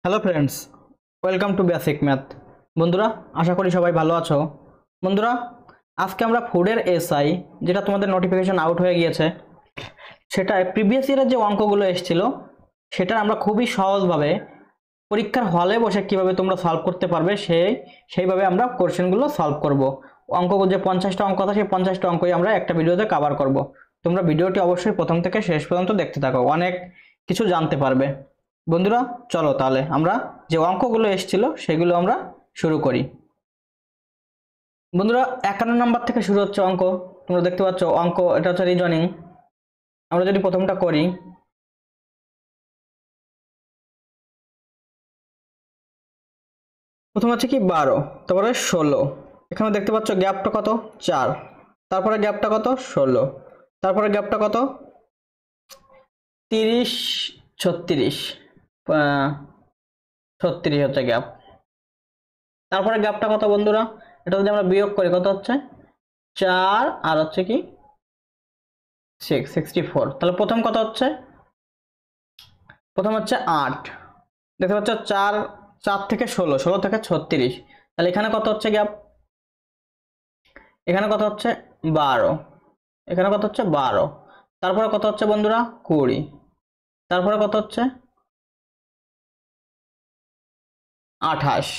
Hello friends, welcome to basic math. বন্ধুরা, আশা করি সবাই ভালো আছো। বন্ধুরা, আজকে আমরা ফুডের এসআই, যেটা তোমাদের নোটিফিকেশন আউট হয়ে গিয়েছে, সেটায় প্রিভিয়াস ইয়ারের যে অঙ্কগুলো এসেছিল সেটা আমরা খুবই সহজভাবে পরীক্ষার হলে বসে কিভাবে তোমরা সলভ করতে পারবে সেইভাবে আমরা কোশ্চেনগুলো সলভ করব। অঙ্কগুলো যে 50টা অঙ্ক আছে সেই 50টা অঙ্কই আমরা একটা ভিডিওতে কভার করব। তোমরা ভিডিওটি অবশ্যই প্রথম থেকে শেষ পর্যন্ত দেখতে থাকো, অনেক কিছু জানতে পারবে। বন্ধুরা, চলো তাহলে আমরা যে অঙ্কগুলো এসেছিল সেগুলো আমরা শুরু করি। বন্ধুরা, 51 নাম্বার থেকে শুরু হচ্ছে অঙ্ক। তোমরা দেখতে পাচ্ছ অঙ্ক, এটা হচ্ছে রিজনিং। আমরা যদি প্রথমটা করি, প্রথম হচ্ছে কি 12, তারপরে 16। এখানে দেখতে পাচ্ছ গ্যাপটা কত 4, তারপরে গ্যাপটা কত 16, তারপরে গ্যাপটা কত 30, 36, 36 হচ্ছে গ্যাপ। তারপরে গ্যাপটা কত বন্ধুরা, এটা যদি আমরা বিয়োগ করি কত হচ্ছে 4 আর হচ্ছে কি 6, 64। তাহলে প্রথম কত হচ্ছে, প্রথম হচ্ছে 8। দেখতে পাচ্ছ 4, 4 থেকে 16, 16 থেকে 36। তাহলে এখানে কত হচ্ছে গ্যাপ, এখানে কত হচ্ছে 12, এখানে কত হচ্ছে 12। তারপরে কত হচ্ছে বন্ধুরা 20, তারপরে কত হচ্ছে 28।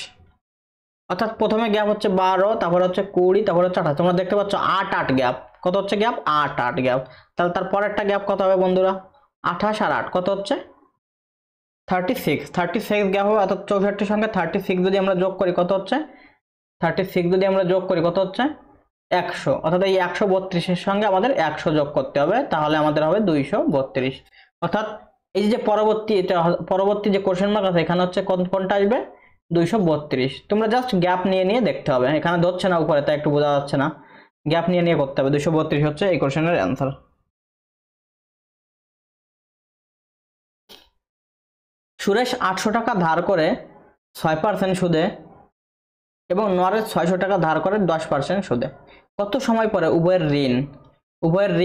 অর্থাৎ প্রথমে গ্যাপ হচ্ছে 12, তারপরে হচ্ছে 20, তারপরে হচ্ছে 28। তোমরা দেখতে পাচ্ছ 8 8 গ্যাপ। কত হচ্ছে গ্যাপ 8 8 গ্যাপ। তাহলে তারপরেরটা গ্যাপ কত হবে বন্ধুরা, 28 আর 8 কত হচ্ছে 36, 36 গ্যাপ হবে। অর্থাৎ 64 সঙ্গে 36 যদি আমরা যোগ করি কত হচ্ছে 36 যদি আমরা যোগ করি কত হচ্ছে 100। অর্থাৎ এই 132 সঙ্গে আমাদের 100 যোগ করতে হবে, তাহলে আমাদের হবে 232। অর্থাৎ এই যে পরবর্তী যে কোশ্চেন মার্ক আছে এখানে হচ্ছে কোনটা আসবে 232। তোমরা জাস্ট গ্যাপ নিয়ে নিয়ে দেখতে হবে, এখানে ধরছে না উপরে তাই একটু বোঝা যাচ্ছে না। গ্যাপ নিয়ে নিয়ে করতে হবে। 232 হচ্ছে এই কোশ্চেনের অ্যান্সার। সুরেশ 800 টাকা ধার করে 6% সুদে এবং নরেশ 600 টাকা ধার করে 10% সুদে। কত সময় পরে উভয়ের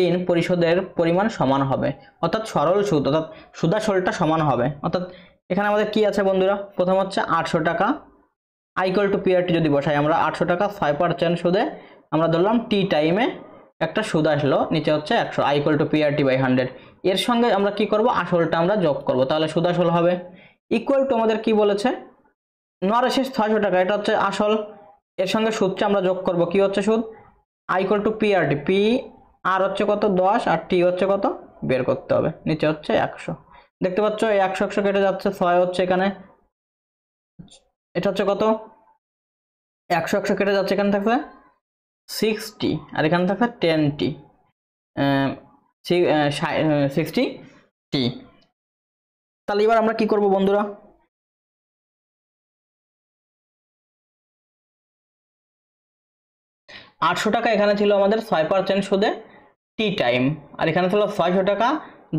ঋণ পরিশোধের পরিমাণ সমান হবে? অর্থাৎ সরল সুদ, অর্থাৎ সুদাসলটা সমান হবে। অর্থাৎ এখানে আমাদের কি আছে বন্ধুরা, প্রথম হচ্ছে 800 টাকা ইকুয়াল টু পিআরটি যদি বসাই আমরা 800 টাকা 6% সুদে আমরা ধরলাম টি টাইমে একটা সুদ আসলো, নিচে হচ্ছে 100 ইকুয়াল টু পিআরটি বাই 100। এর সঙ্গে আমরা কি করব, আসলটা আমরা যোগ করব, তাহলে সুদ আসল হবে। ইকুয়াল টু আমাদের কি বলেছে, নরেশের 600 টাকা, এটা হচ্ছে আসল, এর সঙ্গে সুদটা আমরা যোগ করব, কি হচ্ছে সুদ equal to PRT, P R হচ্ছে কত 10 আর টি হচ্ছে কত বের করতে হবে, নিচে হচ্ছে 100। দেখতে পাচ্ছ 100 100 কেটে যাচ্ছে, 6 হচ্ছে এখানে, এটা হচ্ছে কত 100 100 কেটে যাচ্ছে, এখানে থাকছে 60 আর এখানে থাকছে 10t, 60t। তাহলে এবার আমরা কি করব বন্ধুরা, 800 টাকা এখানে ছিল আমাদের 6% সুদে টি টাইম, আর এখানে ছিল 600 টাকা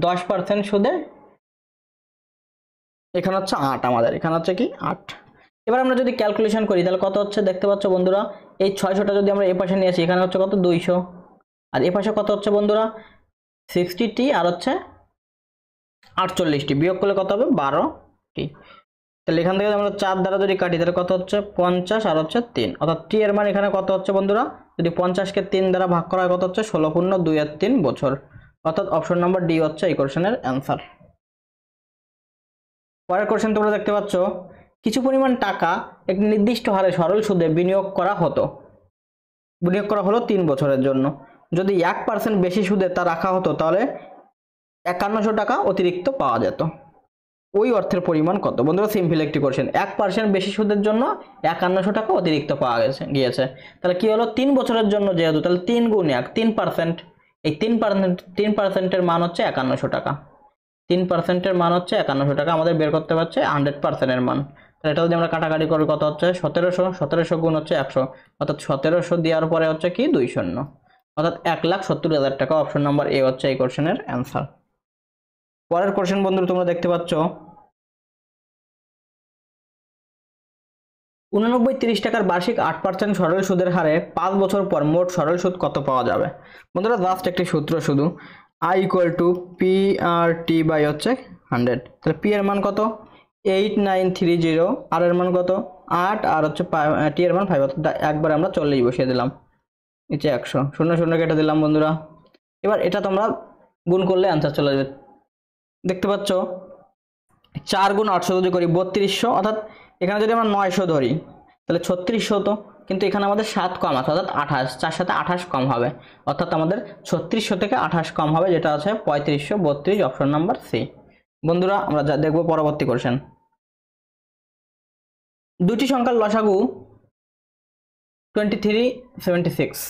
10% সুদে, এখানে হচ্ছে 8, আমাদের এখানে হচ্ছে কি 8। এবার আমরা যদি ক্যালকুলেশন করি তাহলে কত হচ্ছে, দেখতে পাচ্ছ বন্ধুরা এই 600টা যদি আমরা এ পাশে নিয়ে আসি এখানে হচ্ছে কত 200, আর এ পাশে কত হচ্ছে বন্ধুরা 60t আর হচ্ছে 48t, বিয়োগ করলে কত হবে 12t। তাহলে এখান থেকে আমরা 4 দ্বারা যদি কাটি তাহলে কত হচ্ছে 50 আর হচ্ছে 3, অর্থাৎ টি এর মান এখানে কত হচ্ছে বন্ধুরা, যদি 50কে 3 দ্বারা ভাগ করা হয় কত হচ্ছে 16 × 2 = 3 বছর। অর্থাৎ অপশন নাম্বার ডি হচ্ছে এই কোশ্চেনের অ্যান্সার। পরের কোশ্চেন তোমরা দেখতে পাচ্ছ, কিছু পরিমাণ টাকা একটি নির্দিষ্ট হারে সরল সুদে বিনিয়োগ করা হলো 3 বছরের জন্য। যদি 1% বেশি সুদে তা রাখা হতো তাহলে 5100 টাকা অতিরিক্ত পাওয়া যেত। ওই অর্থের পরিমাণ কত? বন্ধুরা সিম্পল একটি কোশ্চেন, 1% বেশি সুদের জন্য 5100 টাকা অতিরিক্ত পাওয়া গিয়েছে। তাহলে কি হলো 3 বছরের জন্য যেহেতু, তাহলে 3 গুণ 1 3%, এই 3%এর মান হচ্ছে 5100 টাকা। 3%-এর মান হচ্ছে 5100 টাকা, আমাদের বের করতে পারছে 100%-এর মান। তাহলে এটা যদি আমরা কাটাকাটি করি কত হচ্ছে 1700 গুণ হচ্ছে 100, অর্থাৎ 1700 দেওয়ার পরে হচ্ছে কি 2 শূন্য, অর্থাৎ 1,70,000 টাকা। অপশন নাম্বার এ হচ্ছে এই কোশ্চেনের অ্যান্সার। পরের কোশ্চেন বন্ধুরা তোমরা দেখতে পাচ্ছ, 89 টাকার বার্ষিক 8% সরল সুদের হারে 5 বছর পর মোট সরল সুদ কত পাওয়া যাবে? বন্ধুরা জাস্ট একটি সূত্র শুধু, I = PRT বাই হচ্ছে 100। তাহলে পি এর মান কত, 8930, আর এর মান কত 8, আর হচ্ছে টি এর মান 5, অর্থাৎ একবার আমরা 40 বসিয়ে দিলাম, নিচে 100, 0 0 কেটে দিলাম বন্ধুরা। এবার এটা তোমরা গুণ করলে आंसर চলে যাবে। দেখতে পাচ্ছ 4 গুণ 800 যদি করি 3200, অর্থাৎ এখানে যদি আমরা 900 ধরি তাহলে 3600 হতো, কিন্তু এখানে আমাদের 7 কম আছে, অর্থাৎ 28, 4 সাথে 28 কম হবে, অর্থাৎ আমাদের 3600 থেকে 28 কম হবে, যেটা আছে 3532, অপশন নাম্বার সি। বন্ধুরা আমরা যা দেখব পরবর্তী কোশ্চেন। দুটি সংখ্যার লসাগু 2376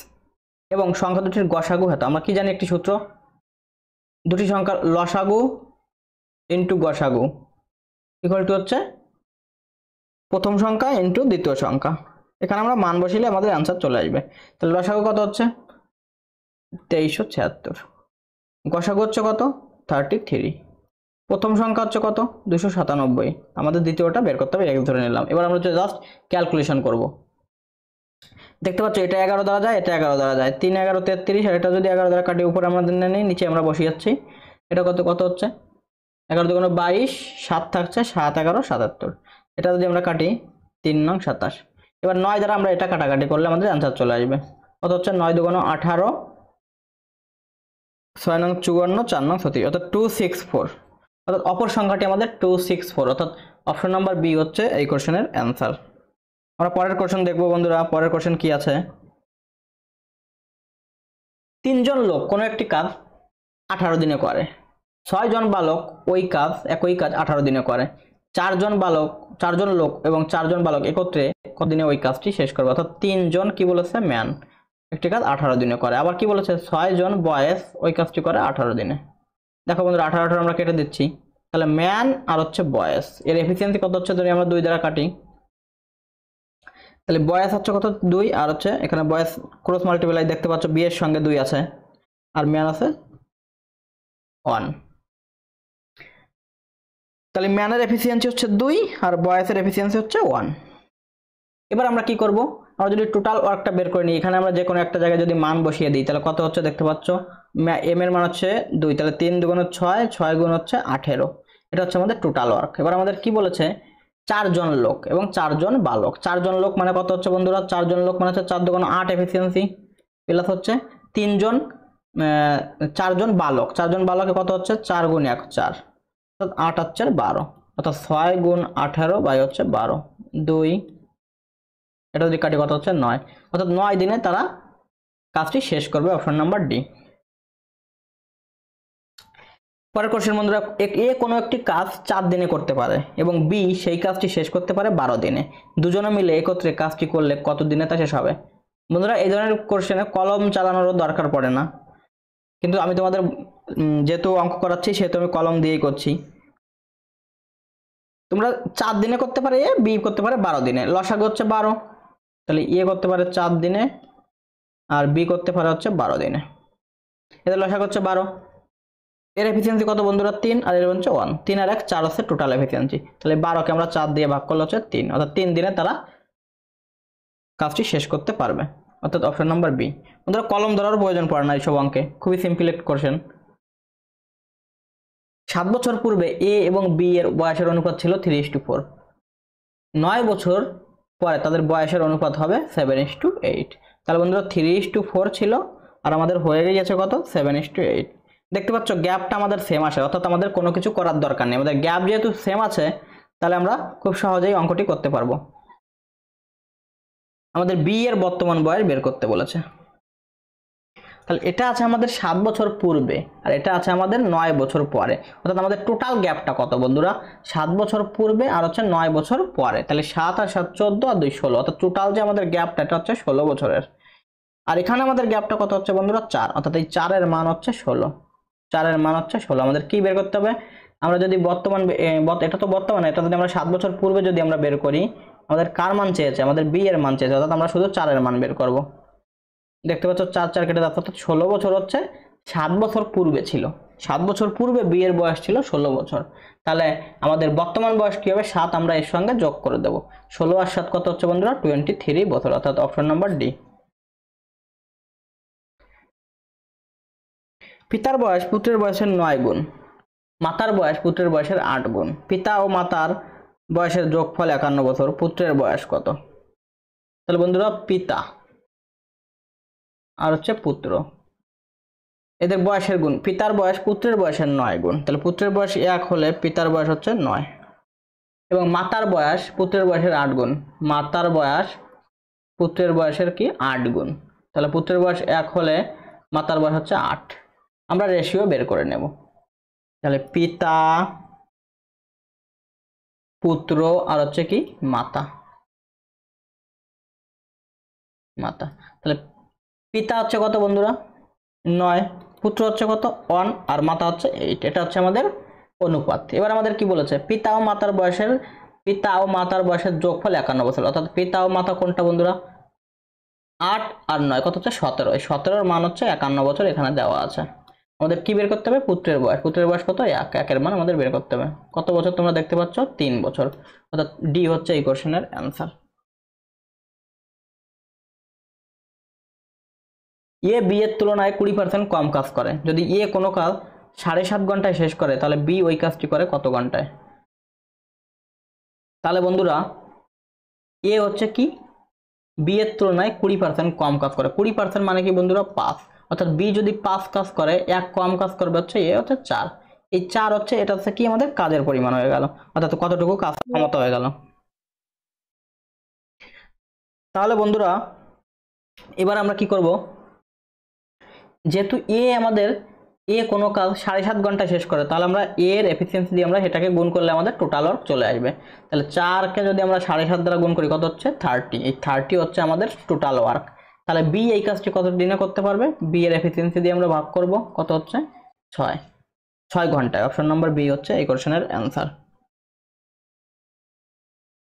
এবং সংখ্যা দুটির গসাগু হতো, আমরা কি জানি একটি সূত্র, দুটি সংখ্যার লসাগু ইনটু গসাগু ইকুয়াল টু হচ্ছে প্রথম সংখ্যা ইনটু দ্বিতীয় সংখ্যা। এখানে আমরা মান বসাইলে আমাদের आंसर চলে আসবে। তাহলে লসাগু কত হচ্ছে 2376, গসাগু হচ্ছে কত 33, প্রথম সংখ্যা হচ্ছে কত 297, আমাদের দ্বিতীয়টা বের করতে হবে, এক ধরে নিলাম। এবার আমরা জাস্ট ক্যালকুলেশন করব। দেখতে পাচ্ছ এটা 11 দ্বারা যায়, এটা 11 দ্বারা যায়, 3 11 33, আর এটা যদি 11 দ্বারা কাটি উপরে আমরা নেই, নিচে আমরা বসিয়েছি, এটা কত কত হচ্ছে 11 দুগুণ 22, 7 থাকছে 7 11 77, এটা যদি আমরা কাটি 3 নং 27। এবার 9 দ্বারা আমরা এটা কাটাকাটি করলে আমাদের आंसर চলে আসবে, কত হচ্ছে 9 দুগুণ 18, 6 নং 54, 4 নং 36, অর্থাৎ 264, অর্থাৎ অপর সংখ্যাটি আমাদের 264, অর্থাৎ অপশন নাম্বার বি হচ্ছে এই কোশ্চেনের आंसर। আমরা পরের কোশ্চেন দেখব বন্ধুরা। পরের কোশ্চেন কি আছে, তিনজন লোক কোনো একটি কাজ 18 দিনে করে, 6 জন বালক ওই কাজ একই কাজ 18 দিনে করে, 4 জন লোক এবং 4 জন বালক একত্রে কত দিনে ওই কাজটি শেষ করবে, অর্থাৎ 3 জন কি বলেছে ম্যান একটি কাজ 18 দিনে করে, আবার কি বলেছে 6 জন বয়েজ ওই কাজটি করে 18 দিনে। দেখো বন্ধুরা 18 18 আমরা কেটে দিচ্ছি, তাহলে ম্যান আর হচ্ছে বয়েজ এর এফিসিয়েন্সি কত হচ্ছে, যদি আমরা 2 দ্বারা কাটি তাহলে বয়েজ হচ্ছে কত 2, আর হচ্ছে এখানে বয়েজ ক্রস মাল্টিপ্লাই দেখতে পাচ্ছ বি এর সঙ্গে 2 আছে, আর ম্যান আছে 1, তাহলে ম্যানের এফিসিয়েন্সি হচ্ছে 2 আর বয়েজের এফিসিয়েন্সি হচ্ছে 1। এবার আমরা কি করব, আমরা যদি টোটাল ওয়ার্কটা বের করে নিই, এখানে আমরা যে কোনো একটা জায়গায় যদি মান বসিয়ে দিই তাহলে কত হচ্ছে দেখতে পাচ্ছ, এম এর মান হচ্ছে 2, তাহলে 3 দুগুণ 6, 6 গুণ হচ্ছে 18, এটা হচ্ছে আমাদের টোটাল ওয়ার্ক। এবার আমাদের কি বলেছে 4 জন লোক এবং 4 জন বালক, 4 জন লোক মানে কত হচ্ছে বন্ধুরা, 4 জন লোক মানে হচ্ছে 4 দুগুণ 8 এফিসিয়েন্সি, প্লাস হচ্ছে 3 জন 4 জন বালক, 4 জন বালকে কত হচ্ছে 4 গুণ 1 4, অর্থাৎ 8 হচ্ছে 12, অর্থাৎ 6 গুণ 18 বাই হচ্ছে 12, 2, এটা যদি কাটি কত হচ্ছে 9, অর্থাৎ 9 দিনে তারা কাজটি শেষ করবে, অপশন নাম্বার ডি। পরের কোশ্চেন বন্ধুরা, এ কোনো একটি কাজ 4 দিনে করতে পারে এবং বি সেই কাজটি শেষ করতে পারে 12 দিনে, দুজনে মিলে একত্রে কাজটি করলে কত দিনে তা শেষ হবে। বন্ধুরা এই ধরনের কোশ্চেনে কলম চালানোরও দরকার পড়ে না, কিন্তু আমি তোমাদের যেহেতু অঙ্ক করাচ্ছি সেহেতু আমি কলম দিয়েই করছি। তোমরা 4 দিনে করতে পারে এ, বি করতে পারে 12 দিনে, লসাগু হচ্ছে 12, তাহলে এ করতে পারে 4 দিনে আর বি করতে পারে হচ্ছে 12 দিনে, এদের লসাগু হচ্ছে 12, এর এফিসিয়েন্সি কত বন্ধুরা 3 আর এর হচ্ছে 1, 3 আর 1 4 হচ্ছে টোটাল এফিসিয়েন্সি, তাহলে 12 কে আমরা 4 দিয়ে ভাগ করলে হচ্ছে 3, অর্থাৎ 3 দিনে তারা কাজটি শেষ করতে পারবে, অর্থাৎ অপশন নাম্বার বি। বন্ধুরা কলম ধরার প্রয়োজন পড়ে না এইসব অঙ্কে, খুবই সিম্পল একটা কোশ্চেন। 7 বছর পূর্বে এ এবং বি এর বয়সের অনুপাত ছিল 3:4, 9 বছর পরে তাদের বয়সের অনুপাত হবে 7:8, তাহলে বন্ধুরা 3:4 ছিল আর আমাদের হয়ে গিয়েছে কত 7:8। দেখতে পাচ্ছ গ্যাপটা আমাদের সেম আসে, অর্থাৎ আমাদের কোনো কিছু করার দরকার নেই, আমাদের গ্যাপ যেহেতু সেম আছে তাহলে আমরা খুব সহজেই অঙ্কটি করতে পারবো। আমাদের বি এর বর্তমান বয়স বের করতে বলেছে, তাহলে এটা আছে আমাদের 7 বছর পূর্বে আর এটা আছে আমাদের 9 বছর পরে, অর্থাৎ আমাদের টোটাল গ্যাপটা কত বন্ধুরা 7 বছর পূর্বে আর হচ্ছে 9 বছর পরে, তাহলে 7 আর 7 14 আর 2 16, অর্থাৎ টোটাল যে আমাদের গ্যাপটা এটা হচ্ছে 16 বছরের। আর এখানে আমাদের গ্যাপটা কত হচ্ছে বন্ধুরা 4, অর্থাৎ এই 4 এর মান হচ্ছে 16, 4 এর মান হচ্ছে 16। আমাদের কি বের করতে হবে, আমরা যদি বর্তমান এটা তো বর্তমানে, এটা যদি আমরা 7 বছর পূর্বে যদি আমরা বের করি, আমাদের কার মান চেয়েছে, আমাদের বি এর মান চেয়েছে, অর্থাৎ আমরা শুধু 4 এর মান বের করব। দেখতে পাচ্ছ 4 4 কেটে যাচ্ছে, অর্থাৎ 16 বছর হচ্ছে 7 বছর পূর্বে ছিল, 7 বছর পূর্বে বি এর বয়স ছিল 16 বছর, তাহলে আমাদের বর্তমান বয়স কি হবে 7 আমরা এর সঙ্গে যোগ করে দেব, 16 আর 7 কত হচ্ছে বন্ধুরা 23 বছর, অর্থাৎ অপশন নাম্বার ডি। পিতার বয়স পুত্রের বয়সের 9 গুণ, মাতার বয়স পুত্রের বয়সের 8 গুণ, পিতা ও মাতার বয়সের যোগফল 51 বছর। পুত্রের বয়স কত? তাহলে বন্ধুরা পিতা আর হচ্ছে পুত্র, এদের বয়সের গুণ, পিতার বয়স পুত্রের বয়সের 9 গুণ। তাহলে পুত্রের বয়স 1 হলে পিতার বয়স হচ্ছে 9, এবং মাতার বয়স পুত্রের বয়সের 8 গুণ। মাতার বয়স পুত্রের বয়সের কি 8 গুণ। তাহলে পুত্রের বয়স 1 হলে মাতার বয়স হচ্ছে 8। আমরা রেশিও বের করে নেব। তাহলে পিতা, পুত্র আর হচ্ছে কি মাতা। মাতা, তাহলে পিতা হচ্ছে কত বন্ধুরা 9, পুত্র হচ্ছে কত 1, আর মাতা হচ্ছে 8। এটা হচ্ছে আমাদের অনুপাত। এবার আমাদের কি বলেছে, পিতা ও মাতার বয়সের যোগফল 51 বছর, অর্থাৎ পিতা ও মাতা কোনটা বন্ধুরা 8 আর 9 কত হচ্ছে 17। এই 17 এর মান হচ্ছে 51 বছর, এখানে দেওয়া আছে। আমাদের কি বের করতে হবে, পুত্রের বয়স কত 1, 1 এর মান আমাদের বের করতে হবে। কত বছর তোমরা দেখতে পাচ্ছ 3 বছর, অর্থাৎ ডি হচ্ছে এই কোশ্চেনের অ্যান্সার। এ বি এর তুলনায় 20% কম কাজ করে। যদি এ কোনো কাজ 7.5 ঘন্টায় শেষ করে, তাহলে বি ওই কাজটি করে কত ঘন্টায়? তাহলে বন্ধুরা এ হচ্ছে কি বি এর তুলনায় 20% কম কাজ করে। 20% মানে কি বন্ধুরা 5, অর্থাৎ বি যদি 5 কাজ করে, 1 কম কাজ করবে হচ্ছে এ হচ্ছে 4। এই 4 হচ্ছে, এটা হচ্ছে কি আমাদের কাজের পরিমাণ হয়ে গেল, অর্থাৎ কতটুকু কাজ ক্ষমতা হয়ে গেল। তাহলে বন্ধুরা এবার আমরা কি করব, যেহেতু এ কোনো কাজ 7.5 ঘন্টা শেষ করে, তাহলে আমরা এর এফিসিয়েন্সি দিয়ে আমরা সেটাকে গুণ করলে আমাদের টোটাল ওয়ার্ক চলে আসবে। তাহলে 4কে যদি আমরা 7.5 দ্বারা গুণ করি কত হচ্ছে 30। এই 30 হচ্ছে আমাদের টোটাল ওয়ার্ক। তাহলে বি এই কাজটি কত দিনে করতে পারবে, বি এর এফিসিয়েন্সি দিয়ে আমরা ভাগ করব, কত হচ্ছে 6 ঘন্টায়। অপশন নম্বর বি হচ্ছে এই কোশ্চেনের অ্যান্সার।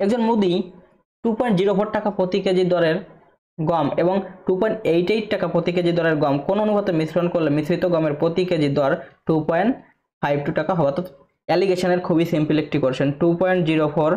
একজন মুদি 2.04 টাকা প্রতি কেজি দরের গম এবং 2.88 টাকা প্রতি কেজি দরের গম কোন অনুপাতে মিশ্রণ করলে মিশ্রিত গমের প্রতি কেজি দর 2.52 টাকা হবে। অর্থাৎ অ্যালিগেশনের খুবই সিম্পল একটি কোশ্চেন। 2.04,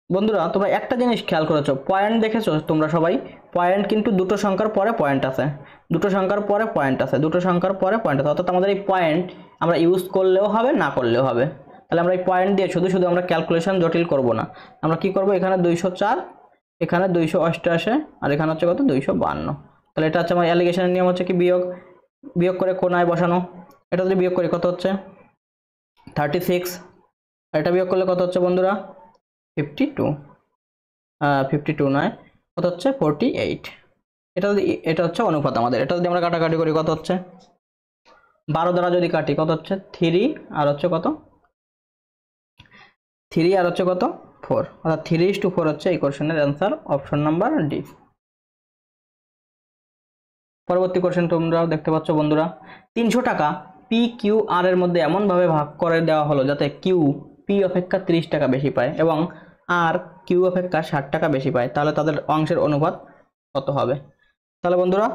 বন্ধুরা তোমরা একটা জিনিস খেয়াল করেছো, পয়েন্ট দেখেছো তোমরা সবাই, পয়েন্ট কিন্তু দুটো সংখ্যার পরে পয়েন্ট আছে, দুটো সংখ্যার পরে পয়েন্ট আছে, দুটো সংখ্যার পরে পয়েন্ট আছে। অর্থাৎ আমাদের এই পয়েন্ট আমরা ইউজ করলেও হবে, না করলেও হবে। তাহলে আমরা এই পয়েন্ট দিয়ে শুধু শুধু আমরা ক্যালকুলেশন জটিল করব না। আমরা কি করব, এখানে 204, এখানে 288, আর এখানে হচ্ছে কত 252। তাহলে এটা হচ্ছে আমার অ্যালিগেশনের নিয়ম হচ্ছে কি বিয়োগ করে কোণায় বসানো। এটা যদি বিয়োগ করি কত হচ্ছে 36, আর এটা বিয়োগ করলে কত হচ্ছে বন্ধুরা 52 নয়, কত হচ্ছে 48। এটা হচ্ছে অনুপাত আমাদের। এটা যদি আমরা কাটাকাটি করি কত হচ্ছে 12 দ্বারা যদি কাটি কত হচ্ছে 3 আর হচ্ছে কত 3 আর হচ্ছে কত 4, অর্থাৎ 3:4 হচ্ছে এই কোশ্চেনের অ্যান্সার, অপশন নাম্বার ডি। পরবর্তী কোশ্চেন তোমরাও দেখতে পাচ্ছ বন্ধুরা, 300 টাকা পি কিউ আর এর মধ্যে এমন ভাবে ভাগ করে দেওয়া হলো যাতে কিউ পি অপেক্ষা 30 টাকা বেশি পায় এবং আর কিউ অপেক্ষা 60 টাকা বেশি পায়, তাহলে তাদের অংশের অনুপাত কত হবে? তাহলে বন্ধুরা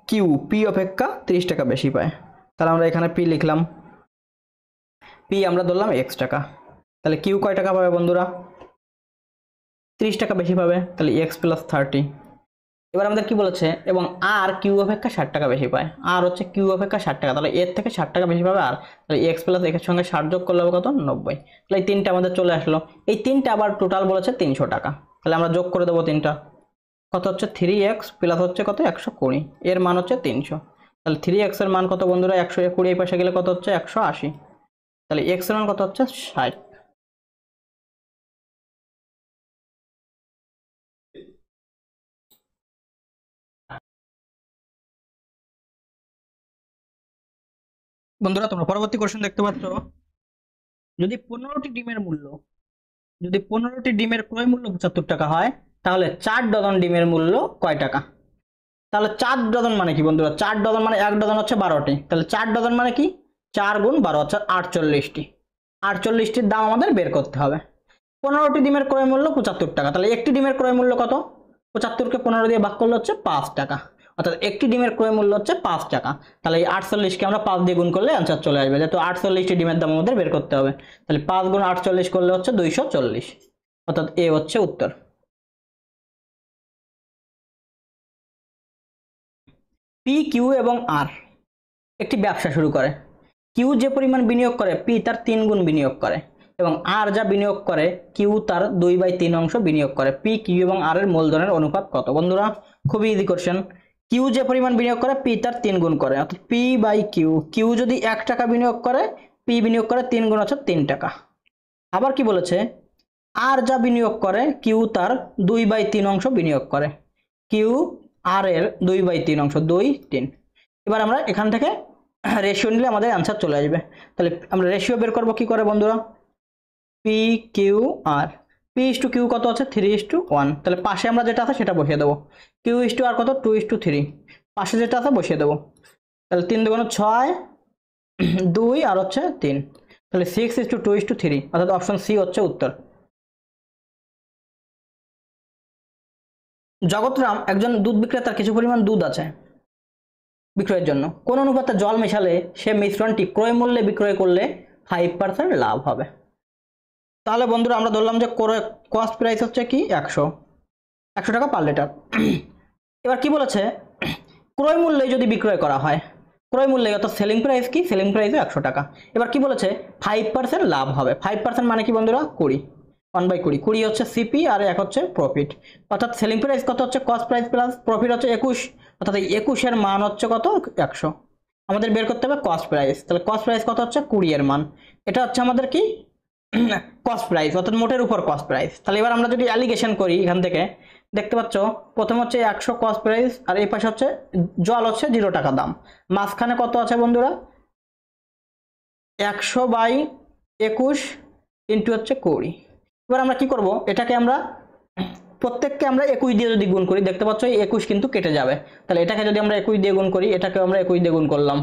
কিউ পি অপেক্ষা 30 টাকা বেশি পায়, তাহলে আমরা এখানে পি লিখলাম, পি আমরা ধরলাম x টাকা। তাহলে কিউ কয় টাকা পাবে বন্ধুরা 30 টাকা বেশি পাবে, তাহলে x + 30। এবার আমাদের কি বলেছে, এবং আর কিউ অপেক্ষা 60 টাকা বেশি পায়, আর হচ্ছে কিউ অপেক্ষা 60 টাকা, তাহলে এর থেকে 60 টাকা বেশি পাবে আর, তাহলে x + x এর সঙ্গে 60 যোগ করলে হবে কত 90। তাহলে এই তিনটা আমাদের চলে আসলো। এই তিনটা আবার টোটাল বলেছে 300 টাকা, তাহলে আমরা যোগ করে দেবো তিনটা, কত হচ্ছে 3x প্লাস হচ্ছে কত 120, এর মান হচ্ছে 300। তাহলে 3x এর মান কত বন্ধুরা 120 এই পাশে গেলে কত হচ্ছে 180, তাহলে x এর মান কত হচ্ছে 60। বন্ধুরা তোমরা পরবর্তী কোশ্চেন দেখতে পাচ্ছ, যদি 15টি ডিমের মূল্য, যদি 15টি ডিমের ক্রয় মূল্য 75 টাকা হয়, তাহলে 4 ডজন ডিমের মূল্য কয় টাকা? তাহলে 4 ডজন মানে কি বন্ধুরা, 4 ডজন মানে 1 ডজন হচ্ছে 12টি, তাহলে 4 ডজন মানে কি 4 গুণ 12 হচ্ছে 48টি। 48টির দাম আমাদের বের করতে হবে। 15টি ডিমের ক্রয় মূল্য 75 টাকা, তাহলে একটি ডিমের ক্রয় মূল্য কত, 75কে 15 দিয়ে ভাগ করলে হচ্ছে 5 টাকা, অর্থাৎ একটি ডিমের ক্রয় মূল্য হচ্ছে 5 টাকা। তাহলে এই 48কে আমরা 5 দিয়ে গুণ করলে অ্যান্সার চলে আসবে, যেহেতু 48টি ডিমের দাম আমাদের বের করতে হবে। তাহলে 5 গুণ 48 করলে হচ্ছে 240, অর্থাৎ এ হচ্ছে উত্তর। পি কিউ এবং আর একটি ব্যবসা শুরু করে। কিউ যে পরিমাণ বিনিয়োগ করে পি তার 3 গুণ বিনিয়োগ করে, এবং আর যা বিনিয়োগ করে কিউ তার 2/3 অংশ বিনিয়োগ করে। পি, কিউ এবং আর এর মূলধনের অনুপাত কত? বন্ধুরা খুবই ইজি কোশ্চেন। কিউ যে পরিমাণ বিনিয়োগ করে পি তার 3 গুণ করে, অর্থাৎ পি বাই কিউ। কিউ যদি 1 টাকা বিনিয়োগ করে, পি বিনিয়োগ করে 3 গুণ, অর্থাৎ 3 টাকা। আবার কি বলেছে? আর যা বিনিয়োগ করে কিউ তার 2/3 অংশ বিনিয়োগ করে। কিউ আর এর 2/3 অংশ, 2, 3। এবার আমরা এখান থেকে রেশিও নিলে আমাদের অ্যান্সার চলে আসবে। তাহলে আমরা রেশিও বের করবো কি করে বন্ধুরা? P Q R, P is to Q কত আছে? 3:1। তাহলে পাশে আমরা যেটা আছে সেটা বসিয়ে দেবো। কিউ ইস টু আর কত? 2:3। পাশে যেটা আছে বসিয়ে দেবো। তাহলে 3 দুগুণ 6, 2 আর হচ্ছে 3। তাহলে 6:2:3, অর্থাৎ অপশন সি হচ্ছে উত্তর। জগৎরাম একজন দুধ বিক্রেতার কিছু পরিমাণ দুধ আছে বিক্রয়ের জন্য। কোন অনুপাতে জল মেশালে সে মিশ্রণটি ক্রয় মূল্যে বিক্রয় করলে 5% লাভ হবে? তাহলে বন্ধুরা আমরা ধরলাম যে কস্ট প্রাইস হচ্ছে কি 100 টাকা পার লিটার। এবার কি বলেছে? ক্রয় মূল্যে যদি বিক্রয় করা হয়, ক্রয় মূল্যে অর্থাৎ সেলিং প্রাইস কি? সেলিং প্রাইসে 100 টাকা। এবার কি বলেছে? 5% লাভ হবে। 5% মানে কি বন্ধুরা? 20, 1/20। 20 হচ্ছে সিপি আর 1 হচ্ছে প্রফিট। অর্থাৎ সেলিং প্রাইস কত হচ্ছে? কস্ট প্রাইস প্লাস প্রফিট হচ্ছে 21, অর্থাৎ এই 21 এর মান হচ্ছে কত? 100। আমাদের বের করতে হবে কস্ট প্রাইস। তাহলে কস্ট প্রাইস কত হচ্ছে? 20 এর মান। এটা হচ্ছে আমাদের কি কস্ট প্রাইস, অর্থাৎ মোটের উপর কস্ট প্রাইস। তাহলে এবার আমরা যদি অ্যালিগেশন করি, এখান থেকে দেখতে পাচ্ছ প্রথম হচ্ছে 100 কস্ট প্রাইস, আর এই পাশে হচ্ছে জল হচ্ছে 0 টাকা দাম। মাঝখানে কত আছে বন্ধুরা? 100/21 ইন্টু হচ্ছে 20। এবার আমরা কি করব? এটাকে আমরা প্রত্যেককে আমরা 21 দিয়ে যদি গুণ করি, দেখতে পাচ্ছ এই 21 কিন্তু কেটে যাবে। তাহলে এটাকে যদি আমরা 21 দিয়ে গুণ করি, এটাকে আমরা 21 দিয়ে গুণ করলাম।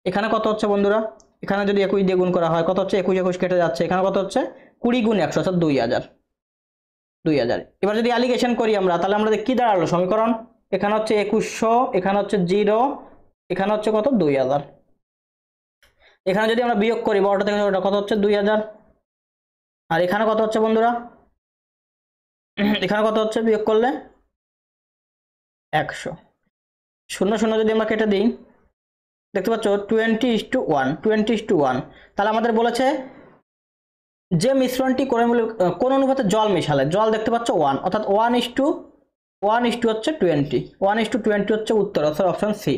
এখানে কত হচ্ছে বন্ধুরা? এখানে যদি 21 দিয়ে গুণ করা হয় কত হচ্ছে? 21 কেটে যাচ্ছে। এখানে কত হচ্ছে? 20 গুণ 100, অর্থাৎ 2000। এবার যদি অ্যালিগেশন করি আমরা, তাহলে আমাদের কি দাঁড়ালো সমীকরণ? এখানে হচ্ছে 2100, এখানে হচ্ছে 0, এখানে হচ্ছে কত? 2000। এখানে যদি আমরা বিয়োগ করি বড়টা থেকে ছোটটা, কত হচ্ছে? 2000। আর এখানে কত হচ্ছে বন্ধুরা? এখানে কত হচ্ছে বিয়োগ করলে? 100। 0 যদি আমরা কেটে দিই, দেখতে পাচ্ছ 20:1। তাহলে আমাদের বলেছে যে মিশ্রণটি কোন অনুপাতে জল মেশালে, জল দেখতে পাচ্ছ 1, অর্থাৎ 1:1 হচ্ছে 20। 1:20 হচ্ছে উত্তর, অর্থাৎ অপশন সি।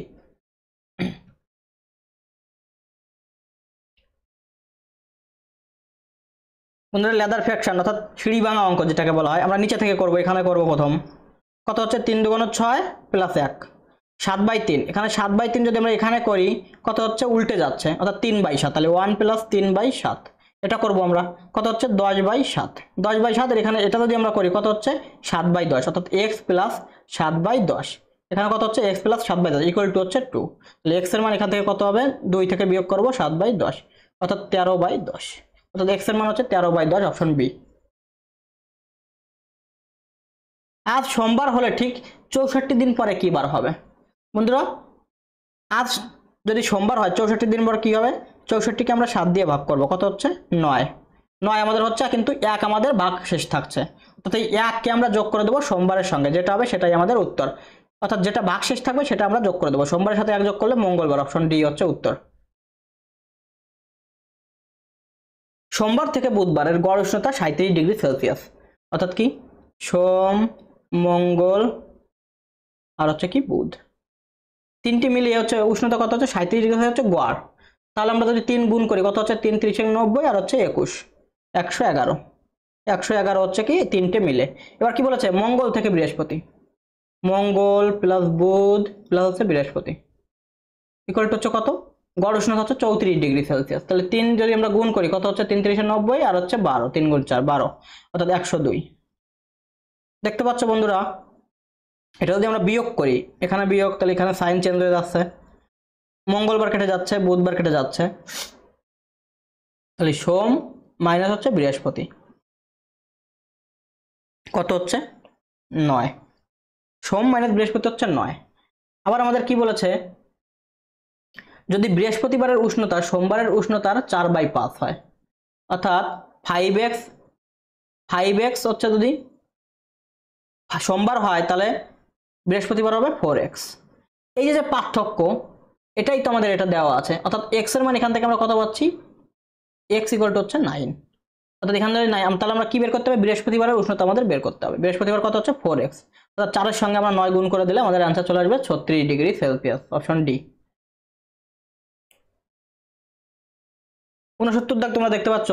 বন্ধুরা লেদার ফ্র্যাকশন অর্থাৎ সিঁড়ি ভাঙা অঙ্ক যেটাকে বলা হয়, আমরা নিচে থেকে করব। এখানে করব প্রথম। কত হচ্ছে? 3 দুগুণ 6 প্লাস 1, 7/3। এখানে 7/3 যদি আমরা এখানে করি, কত হচ্ছে? উল্টে যাচ্ছে, অর্থাৎ 3/7। তাহলে 1 প্লাস 3/7 এটা করব আমরা। কত হচ্ছে? 10/7। 10/7 এর এখানে এটা যদি আমরা করি, কত হচ্ছে? 7/10, অর্থাৎ x প্লাস 7/10। এখানে কত হচ্ছে? x প্লাস 7/10 ইকুয়াল টু হচ্ছে 2। তাহলে x এর মান এখান থেকে কত হবে? 2 থেকে বিয়োগ করব 7/10, অর্থাৎ 13/10। অর্থাৎ x এর মান হচ্ছে 13/10, অপশন বি। আজ সোমবার হলে ঠিক 64 দিন পরে কি বার হবে? বন্ধুরা আজ যদি সোমবার হয়, 64 দিন পর কি হবে? 64কে আমরা 7 দিয়ে ভাগ করব। কত হচ্ছে? 9। 9 আমাদের হচ্ছে, কিন্তু 1 আমাদের ভাগ শেষ থাকছে, অর্থাৎ এই 1কে আমরা যোগ করে দেবো সোমবারের সঙ্গে, যেটা হবে সেটাই আমাদের উত্তর। অর্থাৎ যেটা ভাগ শেষ থাকবে সেটা আমরা যোগ করে দেবো। সোমবারের সাথে 1 যোগ করলে মঙ্গলবার, অপশন ডি হচ্ছে উত্তর। সোমবার থেকে বুধবারের গড় উষ্ণতা 37°C, অর্থাৎ কি? সোম, মঙ্গল আর হচ্ছে কি বুধ, তিনটি মিলিয়ে হচ্ছে উষ্ণতা কত হচ্ছে? 37°C হচ্ছে গড়। তাহলে আমরা যদি 3 গুণ করি, কত হচ্ছে? 3 × 90 আর হচ্ছে 21, 111। 111 হচ্ছে কি তিনটে মিলে। এবার কি বলেছে? মঙ্গল থেকে বৃহস্পতি, মঙ্গল প্লাস বুধ প্লাস হচ্ছে বৃহস্পতি ইকুয়াল টু হচ্ছে কত? গড় উষ্ণতা হচ্ছে 34°C। তাহলে 3 যদি আমরা গুণ করি, কত হচ্ছে? 3 × 90 আর হচ্ছে 12, 3 × 4 12, অর্থাৎ 102। দেখতে পাচ্ছ বন্ধুরা, এটা যদি আমরা বিয়োগ করি, এখানে বিয়োগ, তাহলে এখানে সাইন চেঞ্জ হয়ে যাচ্ছে, মঙ্গলবার কেটে যাচ্ছে, বুধবার কেটে যাচ্ছে, তাহলে সোম মাইনাস হচ্ছে বৃহস্পতি, কত হচ্ছে? 9। সোম মাইনাস বৃহস্পতি হচ্ছে 9। আবার আমাদের কি বলেছে? যদি বৃহস্পতিবারের উষ্ণতা সোমবারের উষ্ণতার 4/5 হয়, অর্থাৎ 5x হচ্ছে, যদি সোমবার হয় তাহলে বৃহস্পতিবার হবে 4x। এই যে পার্থক্য, এটাই তো আমাদের এটা দেওয়া আছে, অর্থাৎ এক্স এর মান এখান থেকে আমরা কত পাচ্ছি, এক্স ইকুয়াল টু হচ্ছে 9। অর্থাৎ এখান থেকে 9, তাহলে আমরা কি বের করতে হবে, বৃহস্পতিবারের উষ্ণতা আমাদের বের করতে হবে। বৃহস্পতিবার কত হচ্ছে 4x, অর্থাৎ 4 এর সঙ্গে আমরা 9 গুণ করে দিলে আমাদের অ্যান্সার চলে আসবে 36 ডিগ্রি সেলসিয়াস, অপশন ডি। 69 দাগ তোমরা দেখতে পাচ্ছ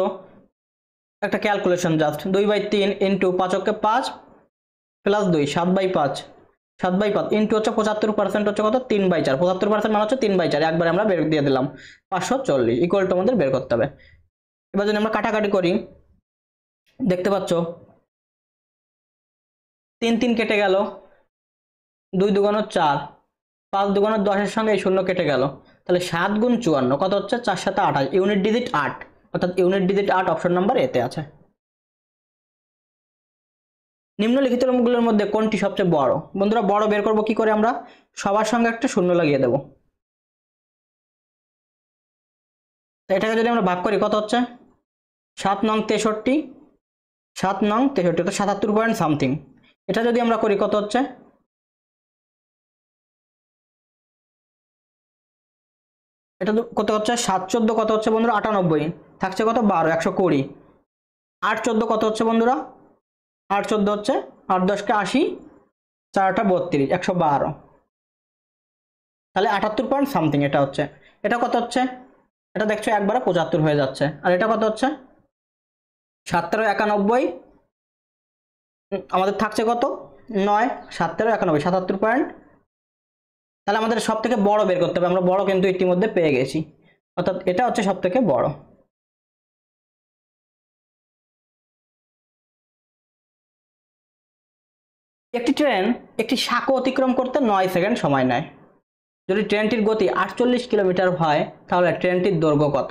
একটা calculation, just 2/3 into 5 5 plus 2 7/5 7/5 into হচ্ছে 75% হচ্ছে কত 3/4, 75% মানে হচ্ছে 3/4, একবারে আমরা বের দিয়ে দিলাম 540 ইকুয়াল টু আমাদের বের করতে হবে। এবার যদি আমরা কাটাকাটি করি দেখতে পাচ্ছ 3 3 কেটে গেল, 2 2 4, 5 2 10 এর সঙ্গে এই শূন্য কেটে গেল, তাহলে 7 গুণ 54 কত হচ্ছে 4 7 28, ইউনিট ডিজিট 8, অর্থাৎ ইউনিট ডিজিট 8 অপশন নাম্বার এতে আছে। নিম্নলিখিত রূপগুলোর মধ্যে কোনটি সবচেয়ে বড়? বন্ধুরা বড় বের করব কি করে, আমরা সবার সঙ্গে একটা শূন্য লাগিয়ে দেব। তো এটাকে যদি আমরা ভাগ করি কত হচ্ছে 7 নং 63, 7 নং 63 তো 77 পয়েন্ট সামথিং। এটা যদি আমরা করি কত হচ্ছে, এটা কত হচ্ছে 7 14 কত হচ্ছে বন্ধুরা 98, থাকছে কত 12 120, 8 14 কত হচ্ছে বন্ধুরা 8 14 হচ্ছে 8 10 কে 80, 4 32 112, তাহলে 78 পয়েন্ট সামথিং এটা হচ্ছে। এটা কত হচ্ছে, এটা দেখছো একবারে 75 হয়ে যাচ্ছে, আর এটা কত হচ্ছে 17 91, আমাদের থাকছে কত 9 17 91 77 পয়েন্ট। তাহলে আমাদের সব থেকে বড় বের করতে হবে, আমরা বড় কিন্তু ইতিমধ্যে পেয়ে গেছি, অর্থাৎ এটা হচ্ছে সব থেকে বড়। একটি ট্রেন একটি সাঁকো অতিক্রম করতে 9 সেকেন্ড সময় নেয়। যদি ট্রেনটির গতি 48 কিলোমিটার হয় তাহলে ট্রেনটির দৈর্ঘ্য কত?